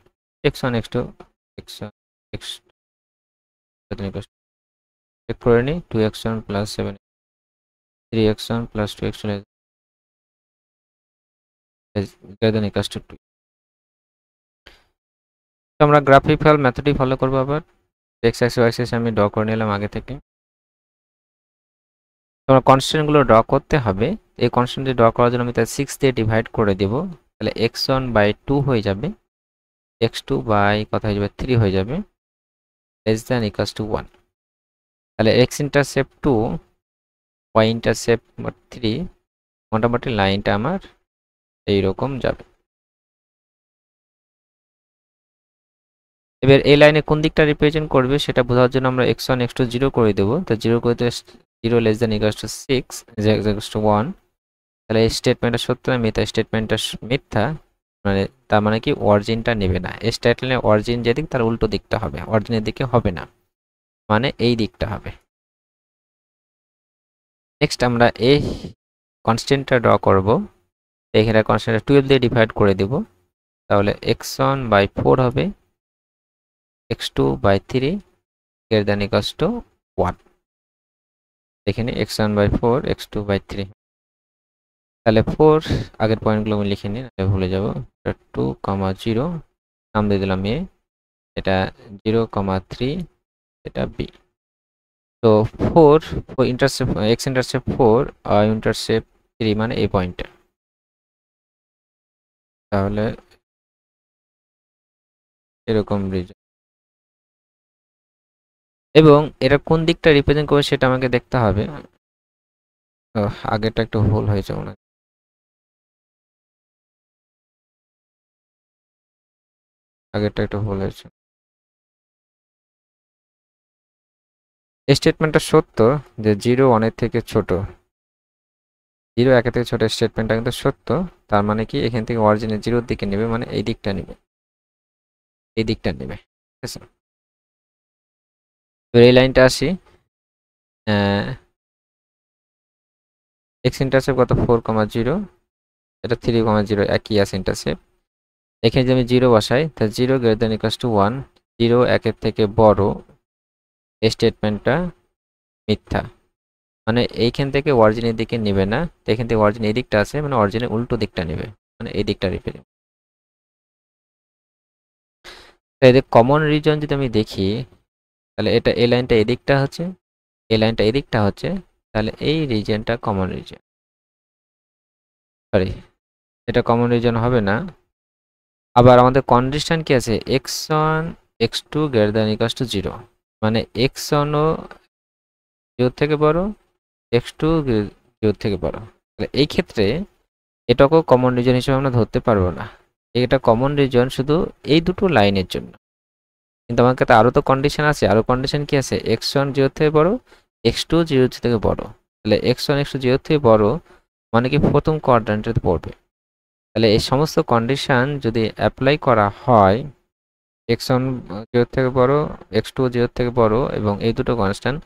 x1 x2 x1 x2 greater than equals to, check করে নিই, 2x1 plus 7, 3x1 plus 2x2 greater than equals to 2। তো আমরা graphical মেথডই follow করবো। আবার x Axis Y Axis আমি draw করে নিলাম আগে থেকে। তোমরা কনস্ট্যান্টগুলো ড্র করতে হবে। এই কনস্ট্যান্টটি ড্র করার জন্য আমি তার 6 দিয়ে ডিভাইড করে দেব, তাহলে x1/2 হয়ে যাবে, x2 বাই কত হয়ে যাবে 3 হয়ে যাবে, লেস দ্যান ইকুয়ালস টু 1। তাহলে x ইন্টারসেপ্ট 2, y ইন্টারসেপ্ট 3, মোটামুটি লাইনটা আমার এইরকম যাবে। এবার এই লাইনে কোন দিকটা রিপ্রেজেন্ট করবে সেটা বোঝার জন্য আমরা x1 x2 0 করে দেবো। তো 0 করে দিলে 0 less than equals to 6 equals to 1। তাহলে এই স্টেটমেন্টটা সত্য না মিথ্যা? স্টেটমেন্টটা মিথ্যা, মানে তার মানে কি অরিজিনটা নেবে না। এই স্টেটমেন্টের অরিজিন যেদিক তার উল্টো দিকটা হবে, অরিজিনের দিকে হবে না, মানে এই দিকটা হবে। নেক্সট আমরা এই কনস্ট্যান্টটা ড্র করব। এখানে কনস্ট্যান্টটা 12 দিয়ে ডিভাইড করে দেব, তাহলে x1/4 হবে, x2/3 greater than equals to 1। এখানে x1/4 x2/3, তাহলে 4 আগের পয়েন্টগুলো আমি লিখে নিই, ভুলে যাব। 2,0 নাম দিয়ে দিলাম এ, এটা 0,3, এটা বি। তো 4 ইন্টারসেপ্ট x ইন্টারসেপ্ট 4 আর ইন্টারসেপ্ট 3 মানে এই পয়েন্টটা, তাহলে এরকম রিজন। এবং এটা কোন দিকটা রিপ্রেজেন্ট করবে সেটা আমাকে দেখতে হবে। আগেরটা একটু ভুল হয়েছে মনে হয়, আগেরটা একটু ভুল হয়েছে। এই স্টেটমেন্টটা সত্য যে 0 1 থেকে ছোট, 0 1 থেকে ছোট স্টেটমেন্টটা কিন্তু সত্য। তার মানে কি এখান থেকে অরিজিনের 0 দিকে নেবে, মানে এই দিকটা নেবে, এই দিকটা নেবে। ঠিক আছে, তো এই লাইনটা আসি, x ইন্টারসেপ্ট কত 4,0, এটা 3,0 একই আছে ইন্টারসেপ্ট। এখানে যদি আমি 0 বসাই তাহলে 0 গ্রেটার দ্যান ইকুয়ালস টু 1, 0 1-এর থেকে বড়, এই স্টেটমেন্টটা মিথ্যা। মানে এইখান থেকে অরিজিনের দিকে নেবে না, তো এখান থেকে অরিজিন এই দিকটা আছে, মানে অরিজিনের উল্টো দিকটা নেবে, মানে এই দিকটা রিপ্রেজেন্ট। এই যে কমন রিজন যদি আমি দেখি, তাহলে এটা এই লাইনটা এদিকটা হচ্ছে, এই লাইনটা এদিকটা হচ্ছে, তাহলে এই রিজনটা কমন রিজন। সরি, এটা কমন রিজন হবে না। আবার আমাদের কন্ডিশন কি আছে, x1 x2 greater than equals two 0, মানে x1 ও 0 থেকে বড়, x2 0 থেকে বড়। তাহলে এই ক্ষেত্রে এটাকেও কমন রিজন হিসেবে আমরা ধরতে পারবো না। এটা কমন রিজন শুধু এই দুটো লাইনের জন্য। কিন্তু আমার কাছে আরও তো কন্ডিশন আছে, আরও কন্ডিশন কি আছে, x1 0 থেকে বড়, x2 0 থেকে বড়। তাহলে x1 x2 0 থেকে বড় মানে কি প্রথম কোয়াড্র্যান্টে পড়বে। তাহলে এই সমস্ত কন্ডিশন যদি অ্যাপ্লাই করা হয়, x1 0 থেকে বড়, x2 0 থেকে বড় এবং এই দুটো কনস্ট্যান্ট,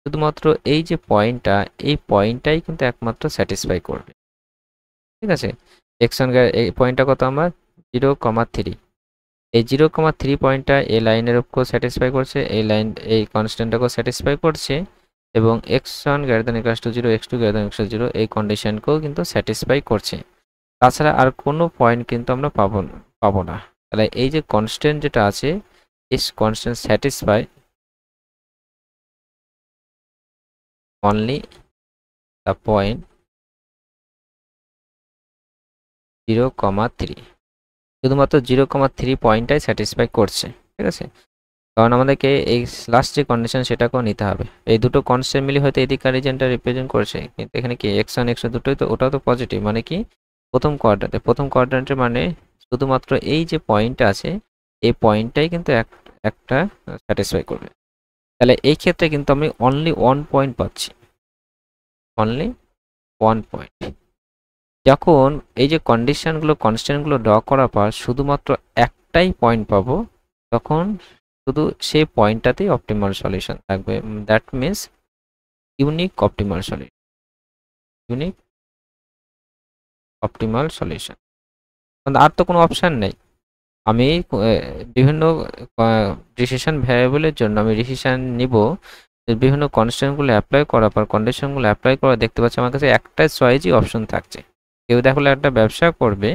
শুধুমাত্র এই যে পয়েন্টটা, এই পয়েন্টটাই কিন্তু একমাত্র স্যাটিসফাই করবে। ঠিক আছে, x1 এই পয়েন্টটা কত আমার 0,3, এই 0,3 পয়েন্টটা এই লাইনের উপর স্যাটিসফাই করছে, এই লাইন এই কনস্ট্যান্টটাকেও স্যাটিসফাই করছে, এবং x1 greater than equals two 0, x2 greater than equals two 0 এই কন্ডিশনকেও কিন্তু স্যাটিসফাই করছে। তাছাড়া আর কোনো পয়েন্ট কিন্তু আমরা পাবো না। তাহলে এই যে কনস্ট্যান্ট যেটা আছে, is constant satisfy only the point 0,3, শুধুমাত্র 0,3 পয়েন্টটাই স্যাটিসফাই করছে। ঠিক আছে, কারণ আমাদেরকে এই লাস্ট যে কন্ডিশন সেটাকেও নিতে হবে। এই দুটো কনস্ট্যান্ট মিলে হয়তো এদিকে রিজনটা রিপ্রেজেন্ট করছে, কিন্তু এখানে কি x1 x2 দুটোই তো, ওটাও তো পজিটিভ, মানে কি প্রথম কোয়াড্র্যান্টের মানে শুধুমাত্র এই যে পয়েন্টটা আছে, এই পয়েন্টটাই কিন্তু একটা স্যাটিসফাই করবে। তাহলে এই ক্ষেত্রে কিন্তু আমি অনলি 1 পয়েন্ট পাচ্ছি, অনলি 1 পয়েন্ট। যখন এই যে কনস্ট্যান্টগুলো ড্র করার পর শুধুমাত্র একটাই পয়েন্ট পাবো, তখন শুধু সেই পয়েন্টটাতেই অপটিমাল সলিউশন থাকবে। That means unique optimal solution, unique optimal solution. আর তো কোনো অপশান নেই। আমি বিভিন্ন ডিসিশন ভ্যারিয়েবলের জন্য আমি ডিসিশন নিব, বিভিন্ন কনস্ট্যান্টগুলো অ্যাপ্লাই করার পর, কন্ডিশনগুলো অ্যাপ্লাই করা, দেখতে পাচ্ছি আমার কাছে একটা চয়েসই অপশন থাকছে। কেউ দেখলে একটা ব্যবসা করবে,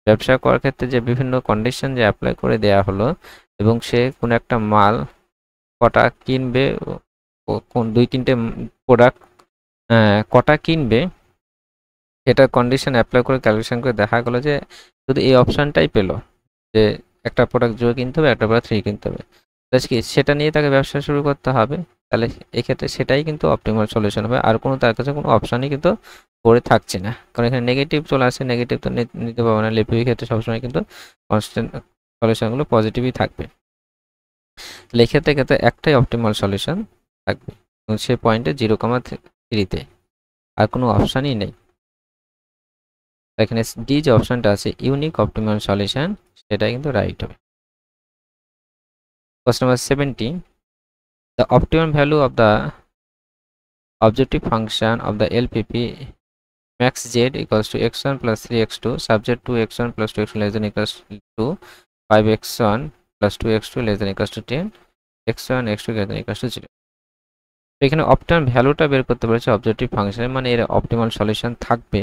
ব্যবসা করার ক্ষেত্রে যে বিভিন্ন কন্ডিশন যে অ্যাপ্লাই করে দেয়া হলো, এবং সে কোনো একটা মাল কটা কিনবে, কোন 2-3টে প্রোডাক্ট কটা কিনবে, সেটা কন্ডিশন অ্যাপ্লাই করে ক্যালকুলেশন করে দেখা গেলো যে শুধু এই অপশানটাই পেলো যে একটা প্রোডাক্ট 0 কিনতে হবে, একটা প্রোডাক্ট 3 কিনতে হবে। কি সেটা নিয়ে তাকে ব্যবসা শুরু করতে হবে। তাহলে এক্ষেত্রে সেটাই কিন্তু অপটিমাল সলিউশন হবে, আর কোনো তার কাছে কোনো অপশানই কিন্তু পড়ে থাকছে না। কারণ এখানে নেগেটিভ চলে আসে, নেগেটিভ তো নিতে পারবে না। লেপির ক্ষেত্রে সবসময় কিন্তু কনস্ট্যান্ট সলিউশনগুলো পজিটিভই থাকবে। তাহলে এক্ষেত্রে একটাই অপটিমাল সলিউশন থাকবে, এবং সেই পয়েন্টে 0,3-তে আর কোনো অপশানই নেই। এখানে ডি যে অপশনটা আছে ইউনিক অপটিমাল সলিউশন, সেটাই কিন্তু রাইট হবে। Question number 70, the optimum value of the objective function of the LPP max z equals to x1 plus 3x2 subject to x1 plus 2x2 less than equals to 5x1 plus 2x2 less than equals to 10, x1 x2 greater than equals to 0। এখানে optimum ভ্যালুটা বের করতে বলেছে objective ফাংশনের, মানে এর optimal solution থাকবে।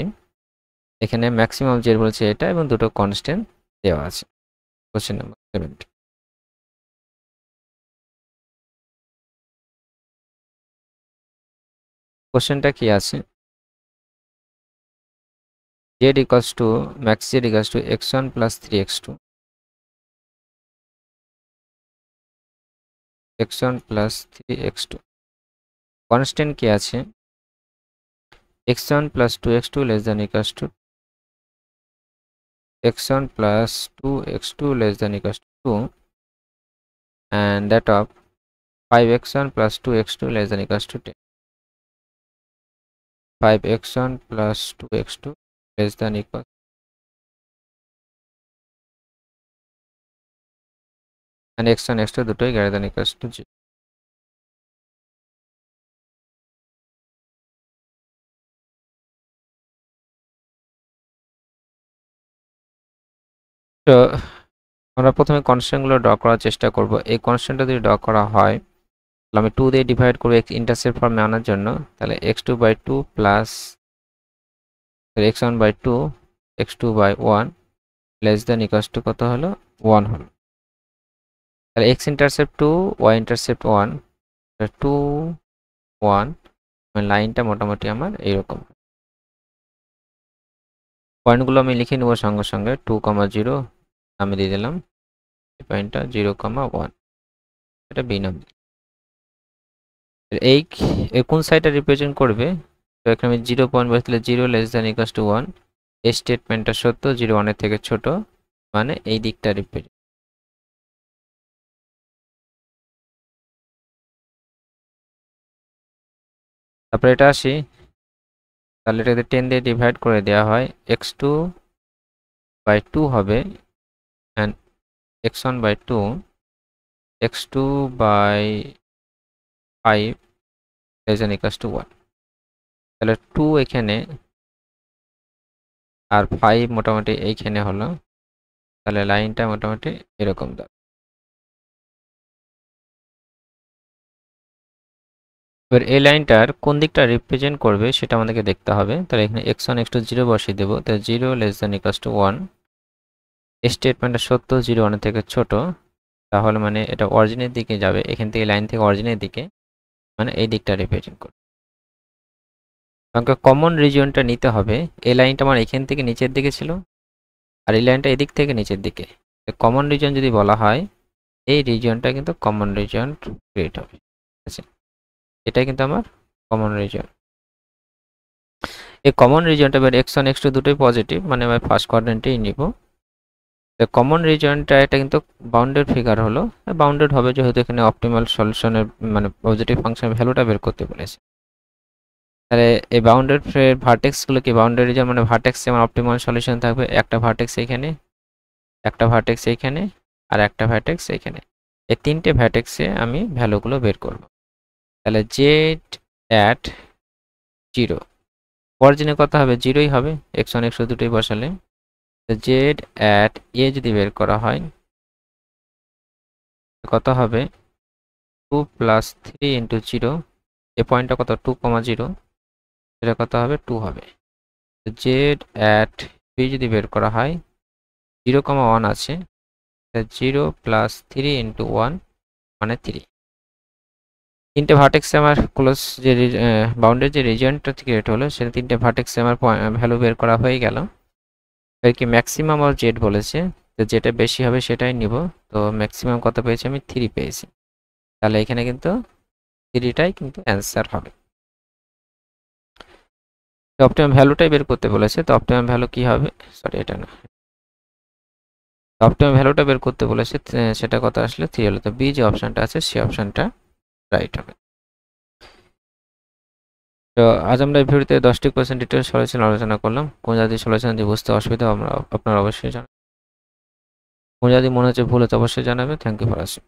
এখানে ম্যাক্সিমাম জেড বলছে এটা, এবং দুটো কনস্ট্যান্ট দেওয়া আছে। কোশ্চেন নাম্বার 70, কোশ্চেনটা কি আছে, z equals to max z equals to x1 plus 3x2, x1 plus 3x2, constant কি আছে x1 plus 2x2 less than equals to x1 plus 2x2 less than equals to 2, and that of 5x1 plus 2x2 less than equals to 10, 5x1 plus 2x2 less than equals, and x1 x2 দুটোই greater than equals to 0। তো আমরা প্রথমে কনস্ট্যান্টগুলো draw করার চেষ্টা করব। এই কনস্ট্যান্টটা যদি draw করা হয় তাহলে আমি 2 দিয়ে ডিভাইড করব x ইন্টারসেপ্ট ফর্মে আনার জন্য। তাহলে x2/2 plus x1/2 x2/1 less than equals to কত হলো 1 হলো। তাহলে x ইন্টারসেপ্ট 2 y ইন্টারসেপ্ট 1 2 1 মানে লাইনটা মোটামুটি আমার এইরকম। পয়েন্টগুলো আমি লিখে নেব সঙ্গে সঙ্গে 2,0 আমি দিয়ে দিলাম এই পয়েন্টটা 0,1 এটা বি নাম। এই কোন সাইডটা রিপ্রেজেন্ট করবে? তো এখানে আমি 0 পয়েন্ট বসালে 0 লেস দেন ইকুয়ালস টু 1 এই স্টেটমেন্টটা সত্য 0 1 এর থেকে ছোট মানে এই দিকটা রিপ্রেজেন্ট। তারপরে এটা আসি, তাহলে এটাকে 10 দিয়ে ডিভাইড করে দেওয়া হয় x2/2 হবে and x1/2 x2/5 less than equals to 1। তাহলে 2 এখানে আর 5 মোটামুটি এইখানে হলো, তাহলে লাইনটা মোটামুটি এরকম দাঁড়াবে। এবার এই লাইনটার কোন দিকটা রিপ্রেজেন্ট করবে সেটা আমাদেরকে দেখতে হবে। তাহলে এখানে x1 x2 0 বসিয়ে দেবো, তাহলে 0 লেস দেন ইকুয়ালস টু 1 এই স্টেটমেন্টটা সত্য 0 1 থেকে ছোট, তাহলে মানে এটা অরিজিনের দিকে যাবে, এখান থেকে লাইন থেকে অরিজিনের দিকে মানে এই দিকটা রিপ্রেজেন্ট করবে। আমাকে কমন রিজিয়নটা নিতে হবে। এই লাইনটা আমার এখান থেকে নিচের দিকে ছিল আর এই লাইনটা এদিক থেকে নিচের দিকে। কমন রিজিয়ন যদি বলা হয় এই রিজিয়নটা কিন্তু কমন রিজিয়ন ক্রিয়েট হবে। ঠিক আছে, এটা কিন্তু আমার কমন রিজিয়ন। এই কমন রিজিয়নটা এবার x1 x2 দুটোই পজিটিভ মানে আমি ফার্স্ট কোয়াড্রেন্টেই নিব। তো কমন রিজিয়নটা এটা কিন্তু বাউন্ডেড ফিগার হলো, বাউন্ডেড হবে যেহেতু এখানে অপটিমাল সলিউশনের মানে পজিটিভ ফাংশন ভ্যালুটা বের করতে বলেছে। তাহলে এই বাউন্ডেড ভার্টেক্সগুলো কি বাউন্ডেড রিজিয়ন মানে ভার্টেক্সে আমার অপটিমাল সলিউশন থাকবে, একটা ভার্টেক্স এইখানে, একটা ভার্টেক্স এইখানে আর একটা ভার্টেক্স এইখানে। এই তিনটে ভার্টেক্সে আমি ভ্যালুগুলো বের করব। তাহলে z@0 অরিজিনে কত হবে 0ই হবে, x1 x2 দুটোই বসালে। z@a যদি বের করা হয় কত হবে 2 + 3 × 0 এই পয়েন্টটা কত 2,0 এটা কত হবে 2 হবে। z@b যদি বের করা হয় 0,1 আছে 0 + 3 × 1 মানে 3। তিনটে ভার্টেক্সে আমার ক্লোজ যে বাউন্ডের যে রিজিয়নটা ক্রিয়েট হলো সেটা তিনটে ভার্টেক্সে আমার ভ্যালু বের করা হয়ে গেল। এর কি ম্যাক্সিমাম আর জেড বলেছে, তো যেটা বেশি হবে সেটাই নিব। তো ম্যাক্সিমাম কত পেয়েছি আমি 3 পেয়েছি, তাহলে এখানে কিন্তু 3টাই কিন্তু অ্যান্সার হবে। তো অপটিমাম ভ্যালুটাই বের করতে বলেছে, তো অপটিমাম ভ্যালু কি হবে, সরি এটা না, অপটিমাম ভ্যালুটা বের করতে বলেছে সেটা কত আসলে 3 হলো। তো বি যে অপশনটা আছে সেই অপশনটা রাইট হবে। তো আজ আমরা এই ভিডিওতে 10টি কোয়েশ্চেন ডিটেইলস সলিউশন আলোচনা করলাম। কোন জাতীয় সলিউশন দিয়ে বুঝতে অসুবিধা আপনারা অবশ্যই জানাবেন। কোন যদি মনে হচ্ছে ভুল হচ্ছে অবশ্যই জানাবেন। Thank you for watching.